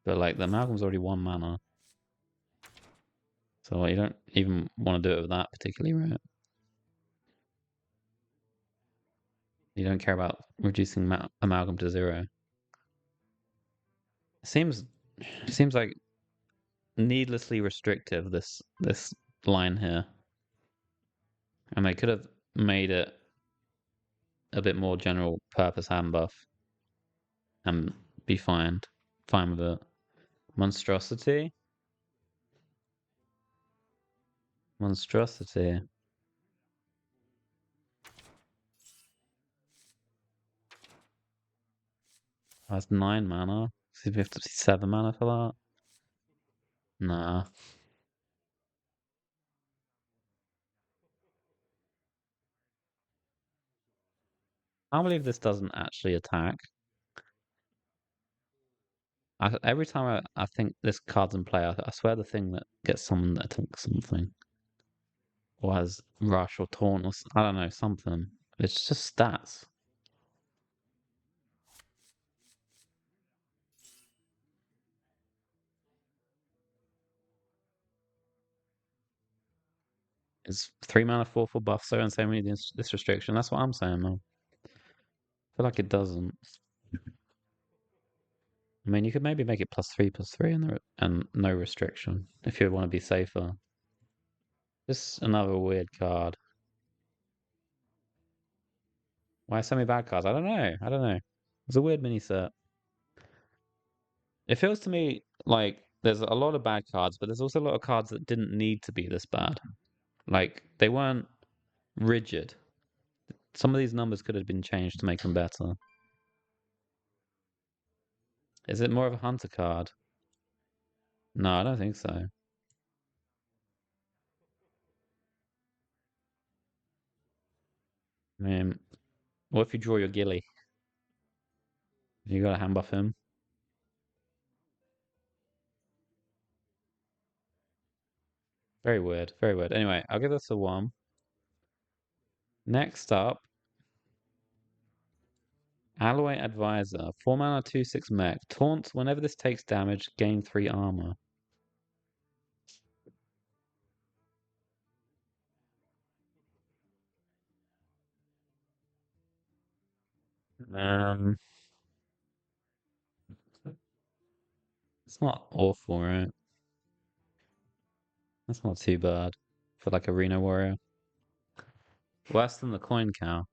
[SPEAKER 1] But, like, the Amalgam's already 1 mana. So you don't even want to do it with that particularly, right? You don't care about reducing Amalgam to 0. It seems like needlessly restrictive, this line here. And they could have made it a bit more general purpose hand buff and be fine with it. Monstrosity. That's 9 mana. So we have to see 7 mana for that. Nah. I can't believe this doesn't actually attack. Every time I think this card's in play, I swear the thing that gets summoned attacks something. Or has rush or taunt or I don't know, something. It's just stats. It's 3 mana 4/4 buff, so and same with this restriction. That's what I'm saying, man. I feel like it doesn't. I mean, you could maybe make it +3/+3 and no restriction if you want to be safer. Just another weird card. Why so many bad cards? I don't know. It's a weird mini set. It feels to me like there's a lot of bad cards, but there's also a lot of cards that didn't need to be this bad. Like, they weren't rigid. Some of these numbers could have been changed to make them better. Is it more of a hunter card? No, I don't think so. I mean, what if you draw your Gilly? You gotta hand buff him. Very weird, very weird. Anyway, I'll give this a 1. Next up, Alloy Advisor. 4 mana, 2/6 mech. Taunt, whenever this takes damage, gain 3 armor. Um, it's not awful, right? That's not too bad for like a Reno Warrior. Worse than the coin cow.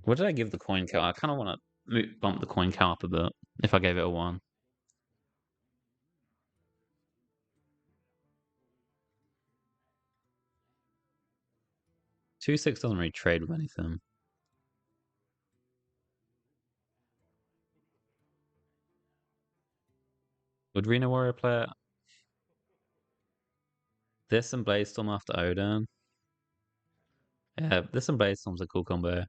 [SPEAKER 1] What did I give the coin cow? I kind of want to bump the coin cow up a bit if I gave it a 1. 2/6 doesn't really trade with anything. Would Reno Warrior play it? This and Bladestorm after Odin? Yeah, this and Bladestorm's a cool combo.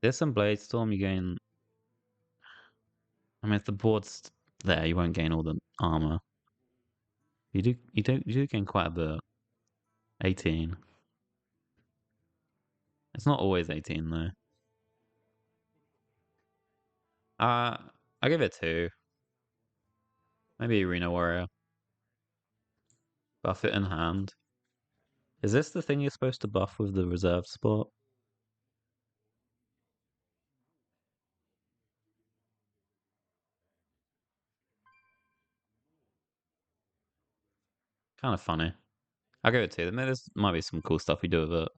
[SPEAKER 1] This and Bladestorm, you gain. I mean, if the board's there, you won't gain all the armor. You do gain quite a bit. 18. It's not always 18 though. I give it 2. Maybe Arena Warrior. Buff it in hand. Is this the thing you're supposed to buff with the reserve spot? Kind of funny. I'll give it to you. There might be some cool stuff we do with it.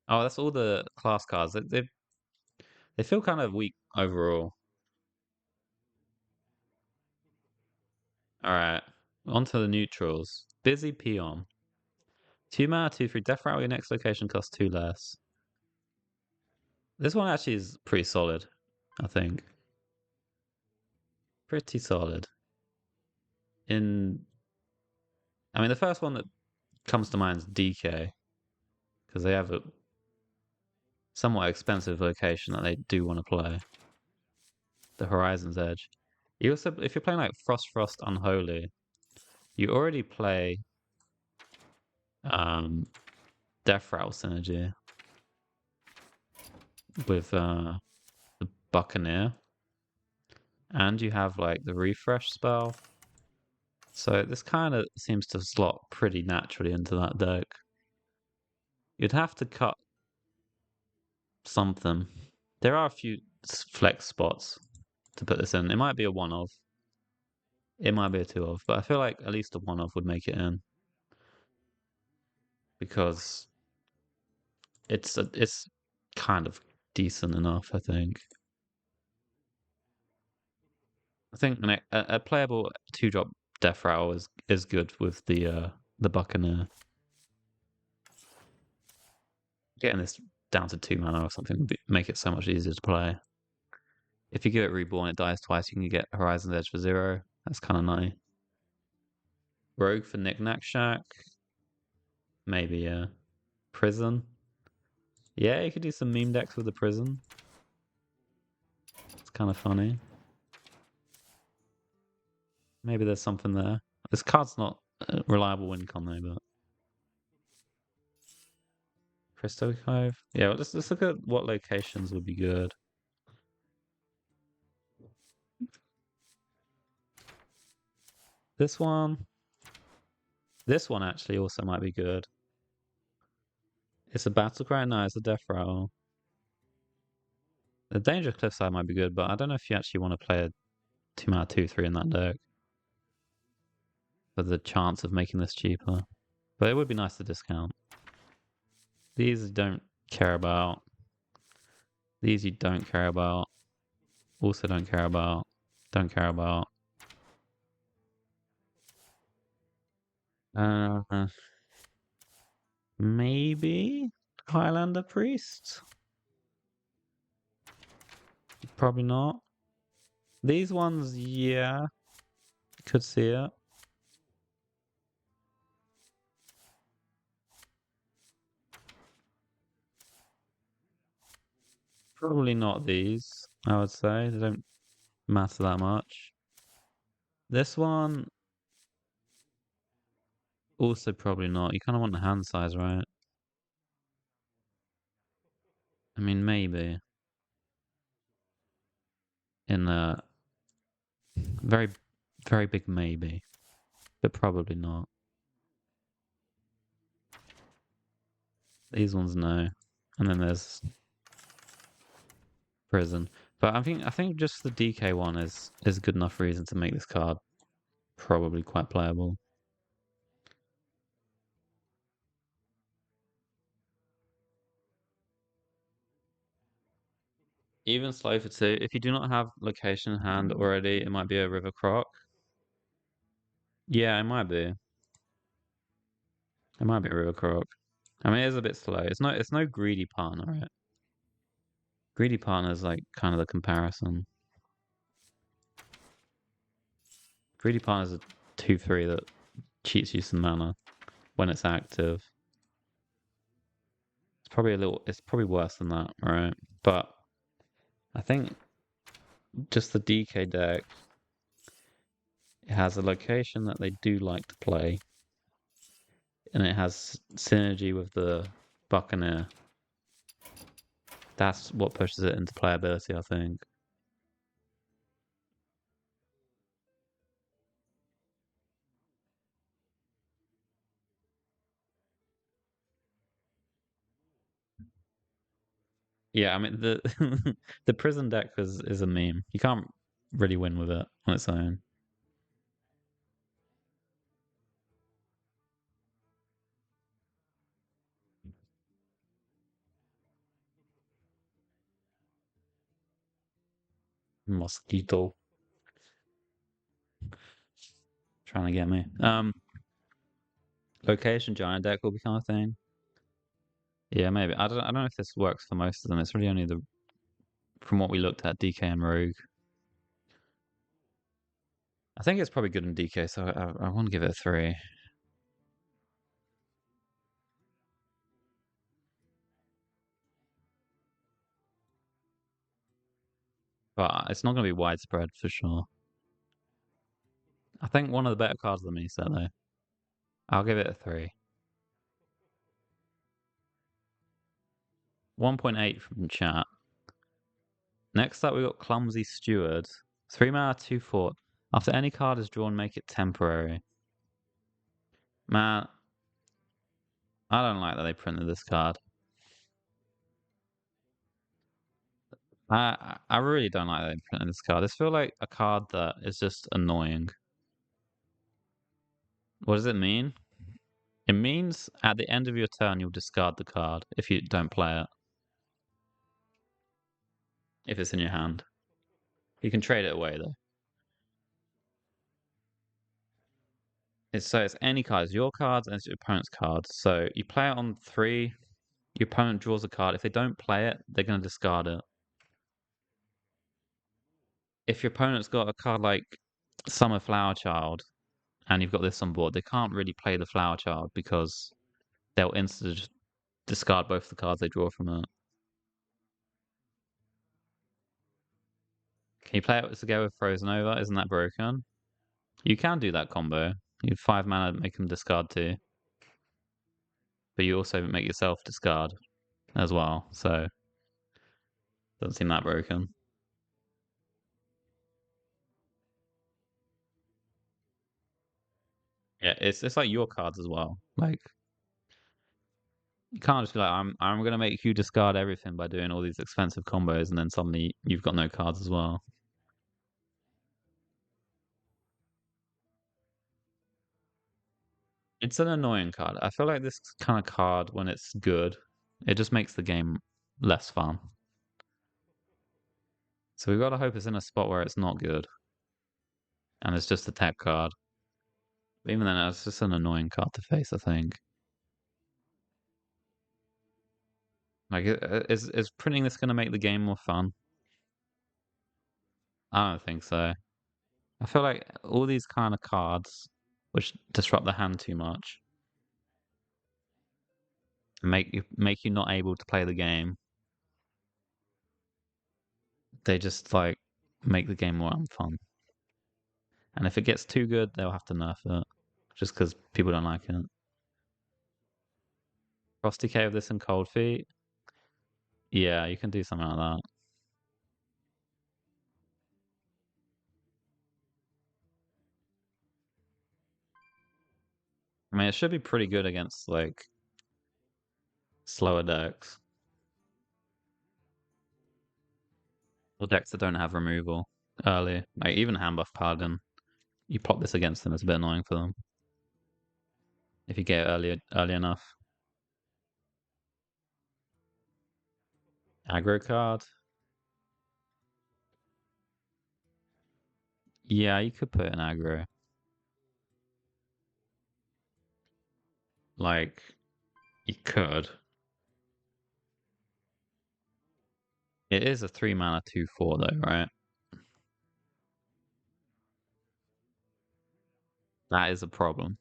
[SPEAKER 1] Oh, that's all the class cards. They feel kind of weak overall. All right, on to the neutrals. Busy Peon. 2 mana, 2/3. Death Rattle. Your next location costs 2 less. This one actually is pretty solid, I think. Pretty solid. I mean, the first one that comes to mind is DK, because they have a somewhat expensive location that they do want to play. The Horizon's Edge. You also, if you're playing like Frost Unholy, you already play Death Rattle synergy with the Buccaneer, and you have like the refresh spell. So this kind of seems to slot pretty naturally into that deck. You'd have to cut something. There are a few flex spots to put this in. It might be a one of. It might be a two of, but I feel like at least a one of would make it in because it's kind of decent enough. I think. I think a playable 2-drop Death Rattle is good with the Buccaneer. Getting this down to 2 mana or something would make it so much easier to play. If you give it Reborn, it dies twice. You can get Horizon's Edge for 0. That's kind of nice. Rogue for Knick-Knack Shack. Maybe, yeah. Prison. Yeah, you could do some meme decks with the Prison. It's kind of funny. Maybe there's something there. This card's not a reliable win con though, but Crystal Cove. Yeah, well, let's look at what locations would be good. This one. This one actually also might be good. It's a Battle Cry. No, it's a Death Rattle. The Danger Cliffside might be good, but I don't know if you actually want to play a 2 mana 2/3 in that deck for the chance of making this cheaper. But it would be nice to discount. These you don't care about. These you don't care about. Also don't care about. Don't care about. Uh, maybe Highlander Priest? Probably not. These ones, yeah. Could see it. Probably not these, I would say. They don't matter that much. This one, also probably not. You kind of want the hand size, right? I mean, maybe. In a very, very big maybe. But probably not. These ones, no. And then there's Prison. But I think just the DK one is good enough reason to make this card probably quite playable. Even slow for 2. If you do not have location in hand already, it might be a River Croc. Yeah, it might be. It might be a River Croc. I mean, it is a bit slow. It's no greedy partner, right? Greedy partner is like kind of the comparison. Greedy partner is a 2/3 that cheats you some mana when it's active. It's probably worse than that, right? But I think just the DK deck, it has a location that they do like to play, and it has synergy with the Buccaneer. That's what pushes it into playability, I think. Yeah, I mean the the prison deck is a meme. You can't really win with it on its own. Mosquito trying to get me. Location giant deck will become a thing. Yeah, maybe. I don't know if this works for most of them. It's really only the from what we looked at, DK and Rogue. I think it's probably good in DK, so I want to give it a 3. But it's not going to be widespread for sure. I think one of the better cards of the mini set, though. I'll give it a 3. 1.8 from chat. Next up, we got Clumsy Steward. 3 mana, 2/4. After any card is drawn, make it temporary. Man, I don't like that they printed this card. I really don't like that they printed this card. This feels like a card that is just annoying. What does it mean? It means at the end of your turn, you'll discard the card if you don't play it. If it's in your hand. You can trade it away, though. It's any cards, your cards and it's your opponent's cards. So you play it on 3, your opponent draws a card. If they don't play it, they're going to discard it. If your opponent's got a card like Summer Flower Child and you've got this on board, they can't really play the Flower Child because they'll instantly just discard both the cards they draw from it. Can you play it together with Frozen Over? Isn't that broken? You can do that combo. You have 5 mana, make them discard 2. But you also make yourself discard as well. So, doesn't seem that broken. Yeah, it's like your cards as well. Like, you can't just be like, I'm gonna make you discard everything by doing all these expensive combos, and then suddenly you've got no cards as well. It's an annoying card. I feel like this kind of card, when it's good, it just makes the game less fun. So we've got to hope it's in a spot where it's not good, and it's just a tech card. But even then, it's just an annoying card to face, I think. Like, is printing this gonna make the game more fun? I don't think so. I feel like all these kind of cards, which disrupt the hand too much, make you not able to play the game. They just like make the game more unfun. And if it gets too good, they'll have to nerf it, just because people don't like it. Frosty Cave this and Cold Feet. Yeah, you can do something like that. I mean, it should be pretty good against like slower decks or decks that don't have removal early. Like even hand buff Paladin, you pop this against them, it's a bit annoying for them if you get it early enough. Aggro card. Yeah, you could put an aggro. Like, you could. It is a 3 mana 2/4 though, right? That is a problem.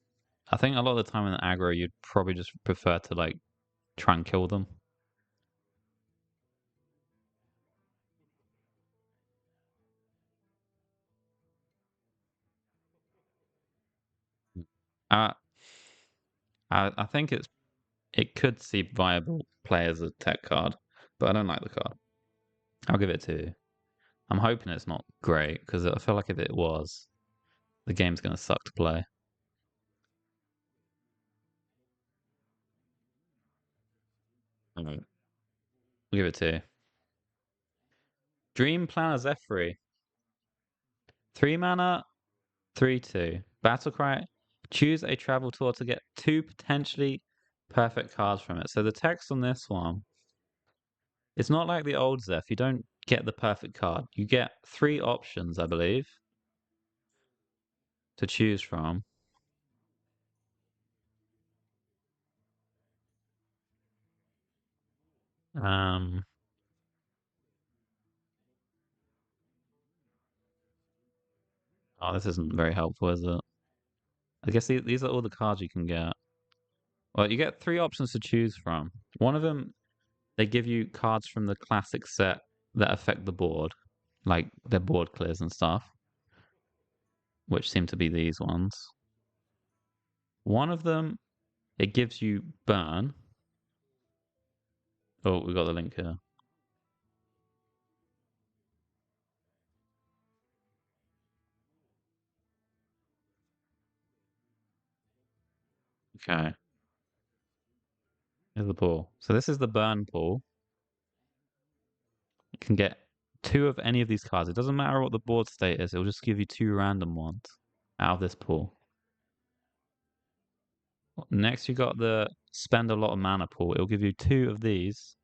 [SPEAKER 1] I think a lot of the time in the aggro, you'd probably just prefer to like try and kill them. Uh, I think it could see viable play as a tech card, but I don't like the card. I'll give it 2. I'm hoping it's not great because I feel like if it was, the game's gonna suck to play. Alright. I'll give it 2. Dream Planner Zephyr. 3 mana, 3/2. Battlecry. Choose a travel tour to get 2 potentially perfect cards from it. So the text on this one, it's not like the old Zeph. You don't get the perfect card. You get 3 options, I believe, to choose from. Um, oh, this isn't very helpful, is it? I guess these are all the cards you can get. Well, you get 3 options to choose from. One of them, they give you cards from the classic set that affect the board, like their board clears and stuff, which seem to be these ones. One of them, it gives you burn. Oh, we got the link here. Okay, here's the pool. So this is the burn pool. You can get 2 of any of these cards. It doesn't matter what the board state is. It'll just give you 2 random ones out of this pool. Next, you got the spend a lot of mana pool. It'll give you 2 of these.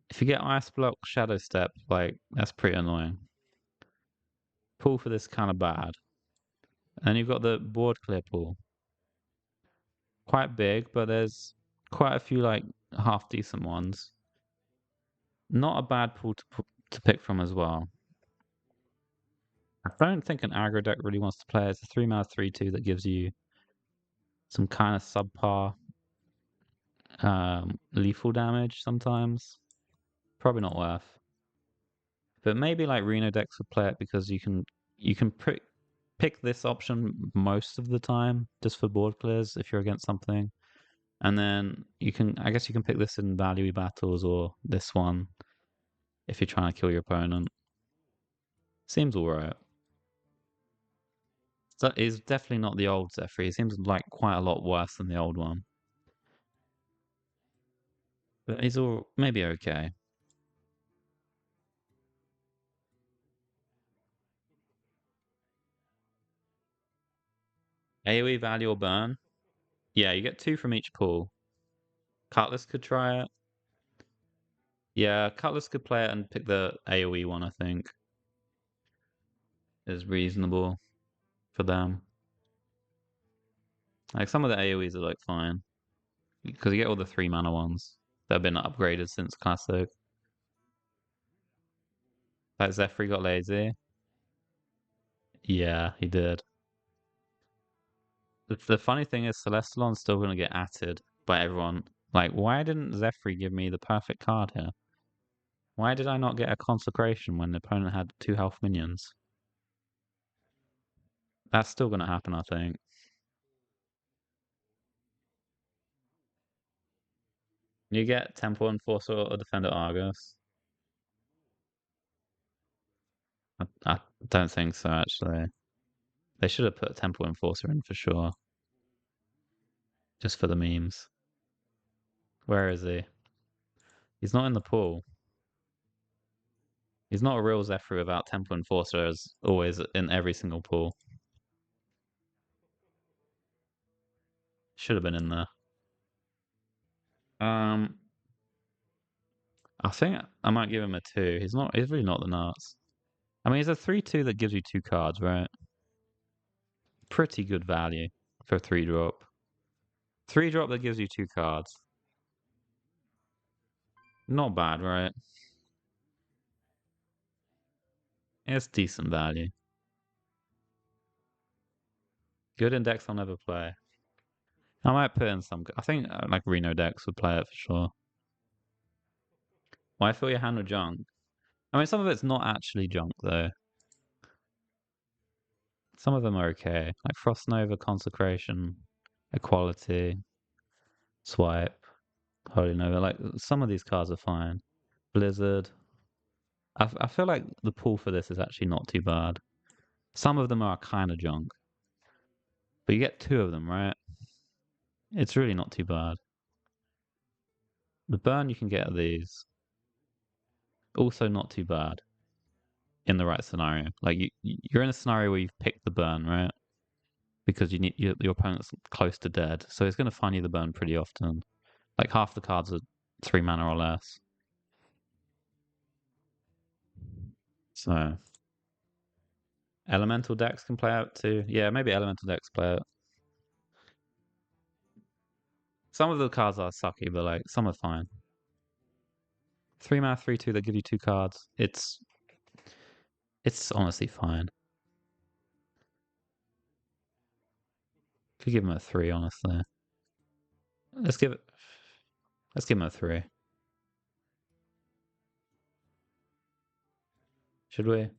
[SPEAKER 1] If you get Ice Block, Shadow Step, like, that's pretty annoying. Pool for this kind of bad. And then you've got the board clear pool. Quite big, but there's quite a few, like, half decent ones. Not a bad pool to pick from as well. I don't think an aggro deck really wants to play. It's a 3-mana 3/2 that gives you some kind of subpar lethal damage sometimes. Probably not worth. But maybe like Reno decks would play it because you can pick this option most of the time just for board clears if you're against something. And then I guess you can pick this in value battles or this one if you're trying to kill your opponent. Seems alright. So it's definitely not the old Zephyr. He seems like quite a lot worse than the old one. But he's all maybe okay. AoE value or burn? Yeah, you get 2 from each pool. Cutlass could try it. Yeah, Cutlass could play it and pick the AoE one, I think. Is reasonable for them. Like some of the AoEs are like fine. Because you get all the 3-mana ones that have been upgraded since Classic. Like Zephyr got lazy. Yeah, he did. The funny thing is Celestalon's still gonna get atted by everyone. Like, why didn't Zephyr give me the perfect card here? Why did I not get a Consecration when the opponent had 2 health minions? That's still gonna happen, I think. You get Temple Enforcer or Defender Argus. I don't think so, actually. They should have put Temple Enforcer in for sure. Just for the memes. Where is he? He's not in the pool. He's not a real Zephyr without Temple Enforcer as always in every single pool. Should have been in there. Um, I think I might give him a 2. He's really not the nuts. I mean, he's a 3/2 that gives you 2 cards, right? Pretty good value for 3-drop. 3-drop that gives you 2 cards. Not bad, right? It's decent value. Good in decks I'll never play. I might put in some. I think like Reno decks would play it for sure. Why fill your hand with junk? I mean, some of it's not actually junk though. Some of them are okay, like Frost Nova, Consecration, Equality, Swipe, Holy Nova. Like some of these cards are fine. Blizzard. I feel like the pool for this is actually not too bad. Some of them are kind of junk, but you get 2 of them, right? It's really not too bad. The burn you can get are these. Also not too bad in the right scenario. Like you're in a scenario where you've picked the burn, right? Because your opponent's close to dead, so it's going to find you the burn pretty often. Like half the cards are 3 mana or less. So elemental decks can play out too. Yeah, maybe elemental decks play out. Some of the cards are sucky, but like some are fine. 3 mana, 3/2 that give you 2 cards. It's honestly fine. Could give him a 3, honestly. Let's give it. Let's give him a 3. Should we?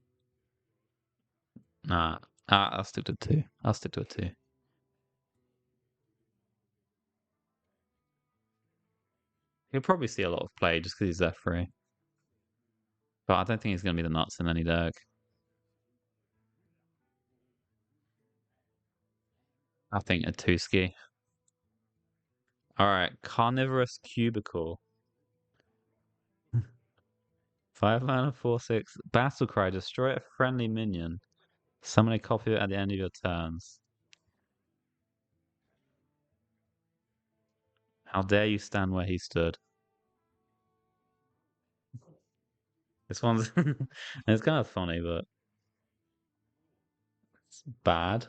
[SPEAKER 1] Nah. I'll stick to 2. I'll stick to a 2. He'll probably see a lot of play just because he's F3. But I don't think he's going to be the nuts in any deck. I think a 2 ski. Alright, Carnivorous Cubicle. 5 mana, 4/6. Battle Cry. Destroy a friendly minion. Summon a copy of it at the end of your turns. How dare you stand where he stood? This one's it's kind of funny, but it's bad.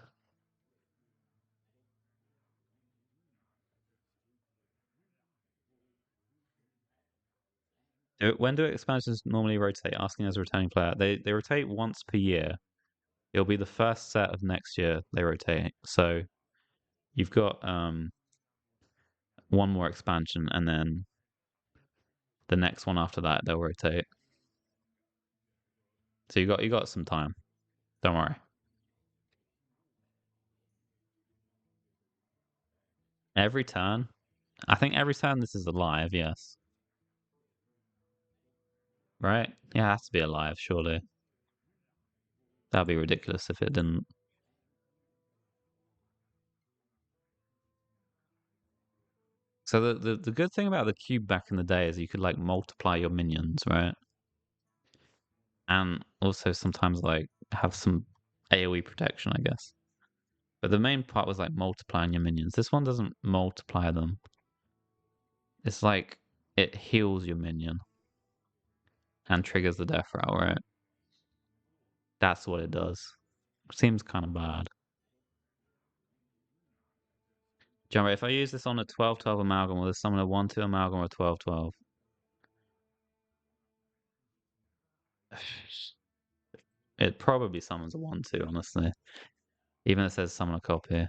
[SPEAKER 1] When do expansions normally rotate? Asking as a returning player. They rotate once per year. It'll be the first set of next year they rotate. So you've got one more expansion, and then the next one after that they'll rotate. So you got some time. Don't worry. Every turn. I think every turn this is alive. Yes. Right? Yeah, it has to be alive. Surely. That'd be ridiculous if it didn't. So the good thing about the cube back in the day is you could like multiply your minions, right? And also sometimes like have some AoE protection, I guess. But the main part was like multiplying your minions. This one doesn't multiply them. It's like it heals your minion and triggers the death route, right? That's what it does. Seems kind of bad. John, if I use this on a 12/12 amalgam, will this summon a 1/2 amalgam or a 12/12? It probably summons a 1/2, honestly. Even if it says summon a copy.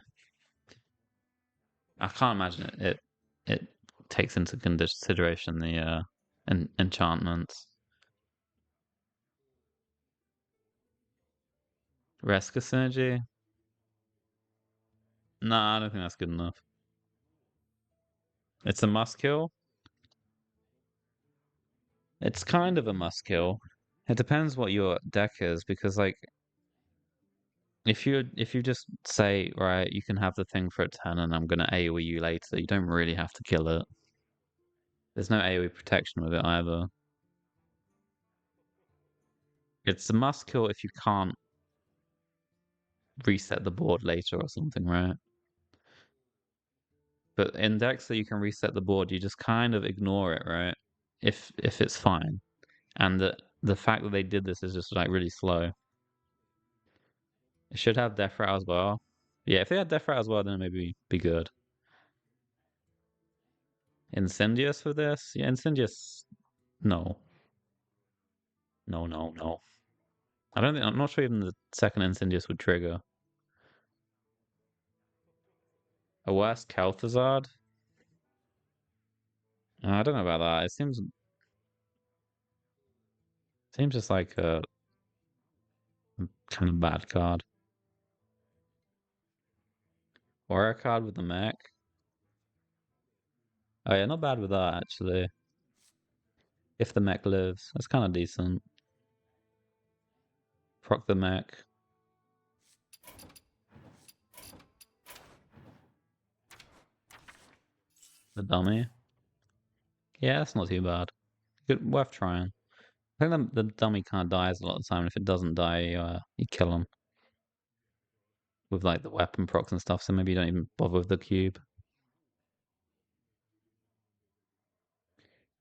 [SPEAKER 1] I can't imagine it takes into consideration the enchantments. Reska synergy? Nah, I don't think that's good enough. It's a must kill. It's kind of a must kill. It depends what your deck is, because like if you just say, right, you can have the thing for a turn and I'm gonna AoE you later, you don't really have to kill it. There's no AoE protection with it either. It's a must kill if you can't reset the board later or something, right? But in decks that you can reset the board, you just kind of ignore it, right? If it's fine. And the fact that they did this is just like really slow. It should have Death Route as well. Yeah, if they had Death Route as well, then maybe be good. Incendious for this? Yeah, Incendious. No. No, no, no. I'm not sure even the second Incendious would trigger. A worse Kel'Thuzad? I don't know about that. It seems just like a kind of bad card. Or a card with the mech. Oh yeah, not bad with that actually. If the mech lives, that's kind of decent. Proc the mech. The dummy. Yeah, that's not too bad. Good, worth trying. I think the dummy kind of dies a lot of the time. And if it doesn't die, you kill him with like the weapon procs and stuff. So maybe you don't even bother with the cube.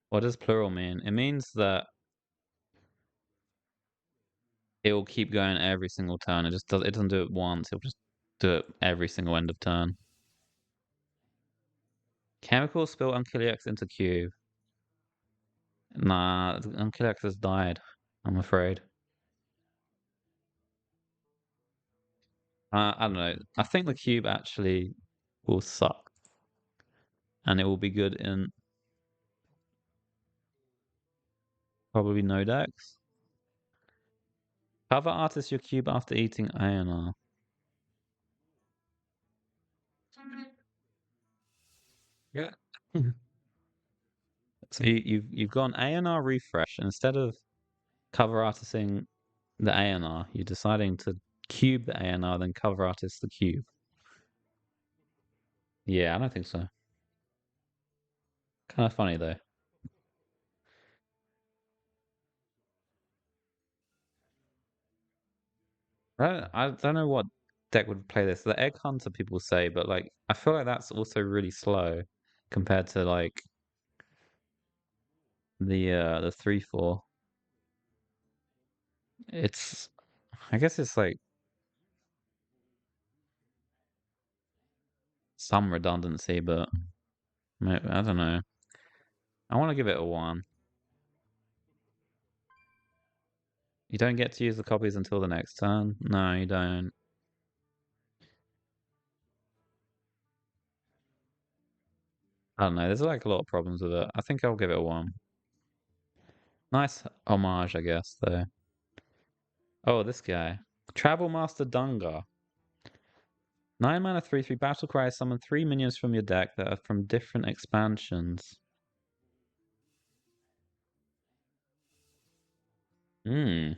[SPEAKER 1] What does plural mean? It means that it will keep going every single turn. It just does. It doesn't do it once. It'll just do it every single end of turn. Chemical spill Unkilex into cube. Nah, Unkilex has died. I'm afraid. I don't know. I think the cube actually will suck, and it will be good in probably no decks. Cover artist your cube after eating ANR. Yeah. So you've gone ANR refresh, and instead of cover artisting the ANR, you're deciding to cube the ANR, then cover artist the cube. Yeah, I don't think so. Kind of funny though. I don't know what deck would play this. The Egg Hunter people say, but like I feel like that's also really slow compared to like the 3/4. It's I guess it's like some redundancy, but I don't know. I want to give it a 1. You don't get to use the copies until the next turn. No, you don't. I don't know. There's like a lot of problems with it. I think I'll give it a 1. Nice homage, I guess, though. Oh, this guy. Travel Master Dunga. 9 mana 3/3 battle cry. Summon 3 minions from your deck that are from different expansions. Hmm.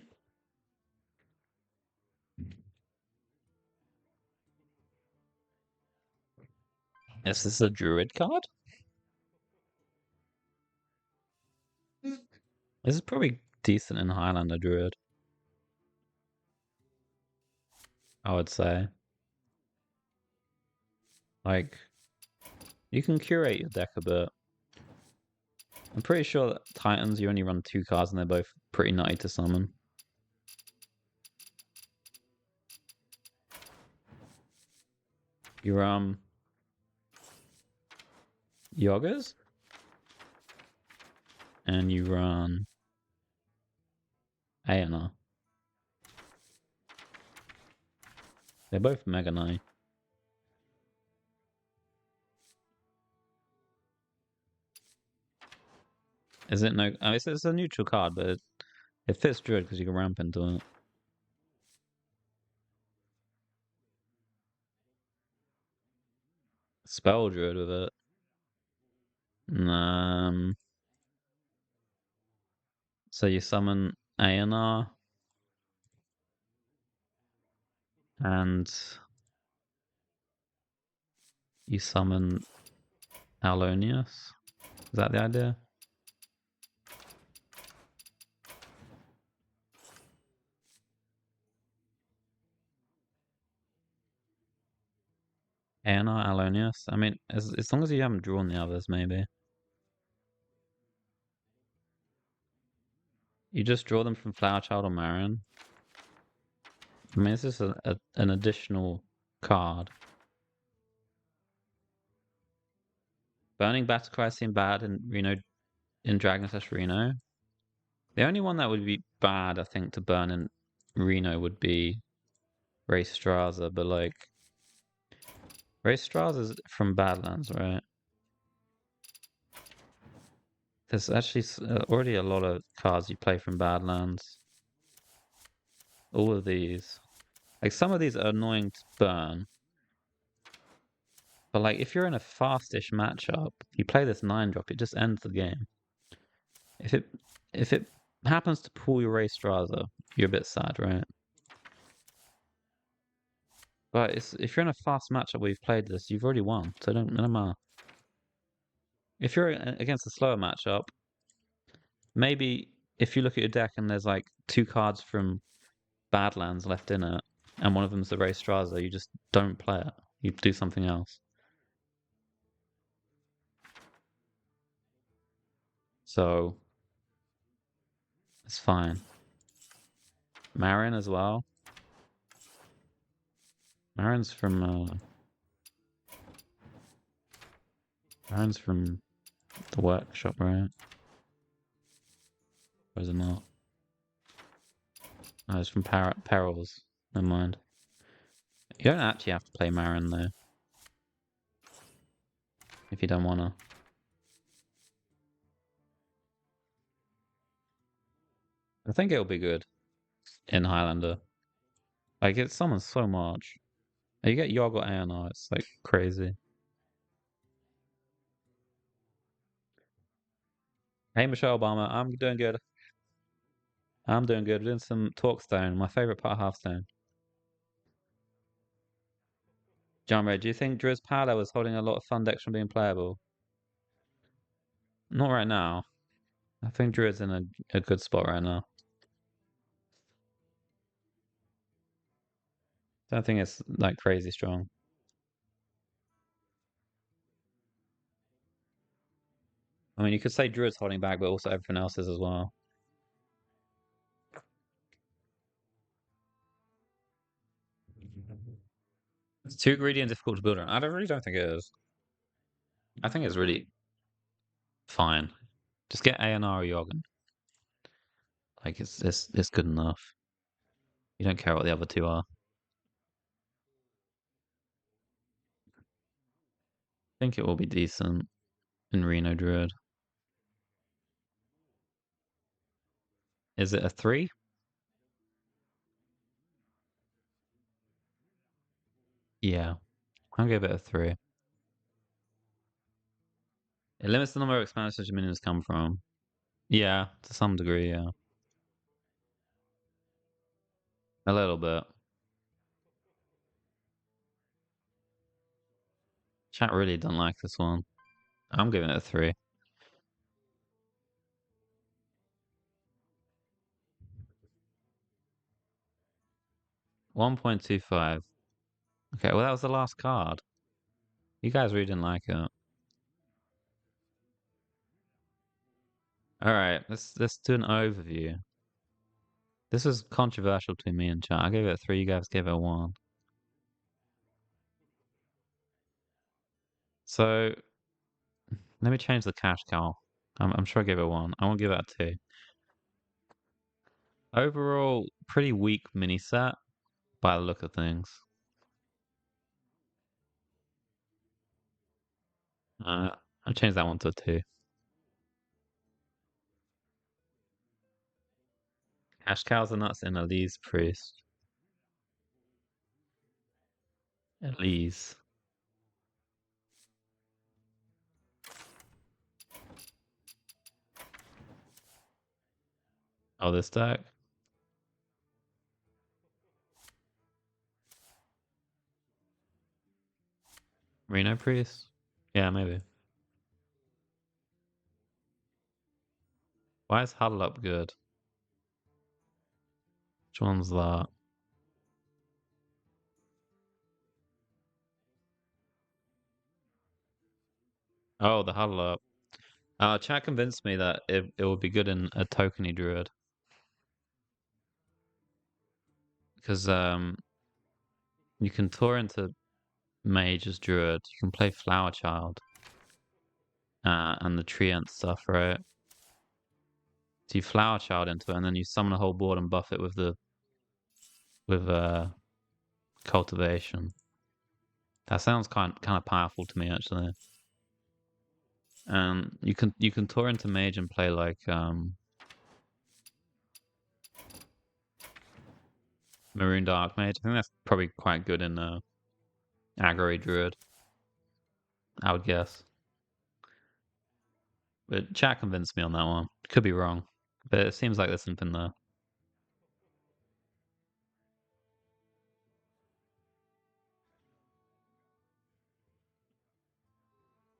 [SPEAKER 1] Is this a druid card? This is probably decent in Highlander Druid, I would say. Like, you can curate your deck a bit. I'm pretty sure that Titans, you only run 2 cards and they're both pretty nutty to summon. You Yoggers, and you run Aeona. They're both Mega Knight. Is it no? Oh, it's a neutral card, but it fits Druid because you can ramp into it. Spell Druid with it. Um, so you summon Aeona and you summon Alonius. Is that the idea? Aeona, Alonius. I mean, as long as you haven't drawn the others, maybe. You just draw them from Flower Child or Marion. I mean, this is an additional card. Burning Battlecry seemed bad in in Dragon slash Reno. The only one that would be bad, I think, to burn in Reno would be Ray Straza, but like Ray Straza's from Badlands, right? There's actually already a lot of cards you play from Badlands. All of these. Like some of these are annoying to burn. But like if you're in a fastish matchup, you play this 9-drop, it just ends the game. If it happens to pull your Ray Straza, you're a bit sad, right? But if you're in a fast matchup where you've played this, you've already won, so it don't matter. If you're against a slower matchup, maybe if you look at your deck and there's like 2 cards from Badlands left in it, and one of them's the Ray Straza, you just don't play it. You do something else. So it's fine. Marin as well. Marin's from Marin's from the workshop, right? Or is it not? Oh, it's from Perils. Never mind. You don't actually have to play Marin though, if you don't wanna. I think it'll be good in Highlander. Like it summons so much. You get Yogg ANR, it's like crazy. Hey Michelle Obama, I'm doing good. I'm doing good. Doing some Talkstone, my favorite part of Hearthstone. John Ray, do you think Druid's Paladin was holding a lot of fun decks from being playable? Not right now. I think Druid's in a good spot right now. Don't think it's like crazy strong. I mean, you could say Druid's holding back, but also everything else is as well. It's too greedy and difficult to build around. Really don't think it is. I think it's really fine. Just get ANR or Yogg. Like it's good enough. You don't care what the other two are. I think it will be decent in Reno Druid. Is it a 3? Yeah, I'll give it a 3. It limits the number of expansions your minions come from. Yeah, to some degree, yeah. A little bit. Chat really don't like this one. I'm giving it a 3. 1.25. Okay, well that was the last card. You guys really didn't like it. Alright, let's do an overview. This was controversial between me and chat. I gave it a 3, you guys gave it a 1. So let me change the cash cow. I'm sure I gave it a 1. I won't give it a 2. Overall, pretty weak mini set by the look of things. I'll change that one to a 2. Cash cows are nuts in Elise Priest. Elise. Oh, this deck? Reno Priest? Yeah, maybe. Why is Huddle Up good? Which one's that? Oh, the Huddle Up. Chat convinced me that it would be good in a tokeny druid. Because you can tour into mage as druid. You can play Flower Child. And the treant stuff, right? So you Flower Child into it, and then you summon a whole board and buff it with cultivation. That sounds kind of powerful to me, actually. You can tour into mage and play like Maroon Dark Mage. I think that's probably quite good in aggro druid. I would guess. But chat convinced me on that one. Could be wrong, but it seems like there's something there.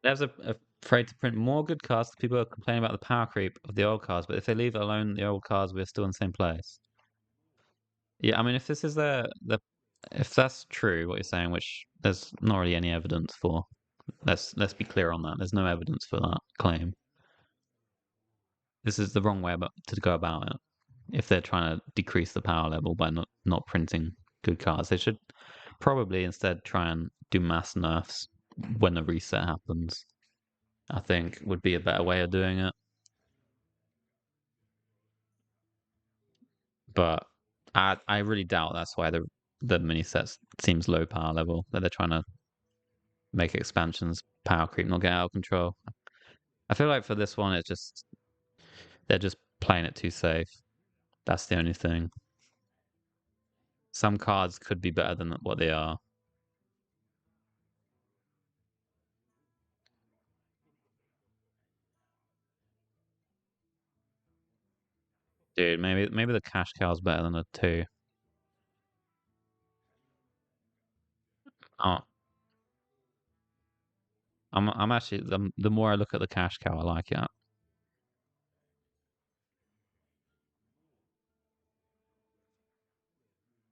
[SPEAKER 1] There's afraid to print more good cards. People are complaining about the power creep of the old cards, but if they leave alone the old cards, we're still in the same place. Yeah, I mean, if this is the if that's true, what you're saying, which there's not really any evidence for. Let's be clear on that. There's no evidence for that claim. This is the wrong way to go about it. if they're trying to decrease the power level by not printing good cards. They should probably instead try and do mass nerfs when the reset happens. I think would be a better way of doing it. But I really doubt that's why the mini set seems low power level, that they're trying to make expansions power creep not get out of control. I feel like for this one it's just they're just playing it too safe. That's the only thing. Some cards could be better than what they are. Dude, maybe the cash cow is better than a 2. Oh, I'm actually the more I look at the cash cow, I like it.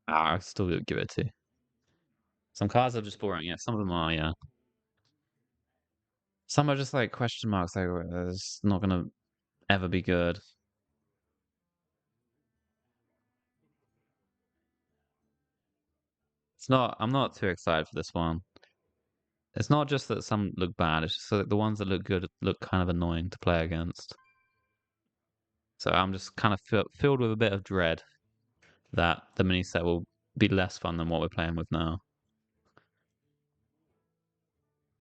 [SPEAKER 1] I still would give it 2. Some cards are just boring, yeah. Some of them are, yeah. Some are just like question marks, like it's not gonna ever be good. It's not. I'm not too excited for this one. It's not just that some look bad. It's just that the ones that look good look kind of annoying to play against. So I'm just kind of filled with a bit of dread that the mini set will be less fun than what we're playing with now.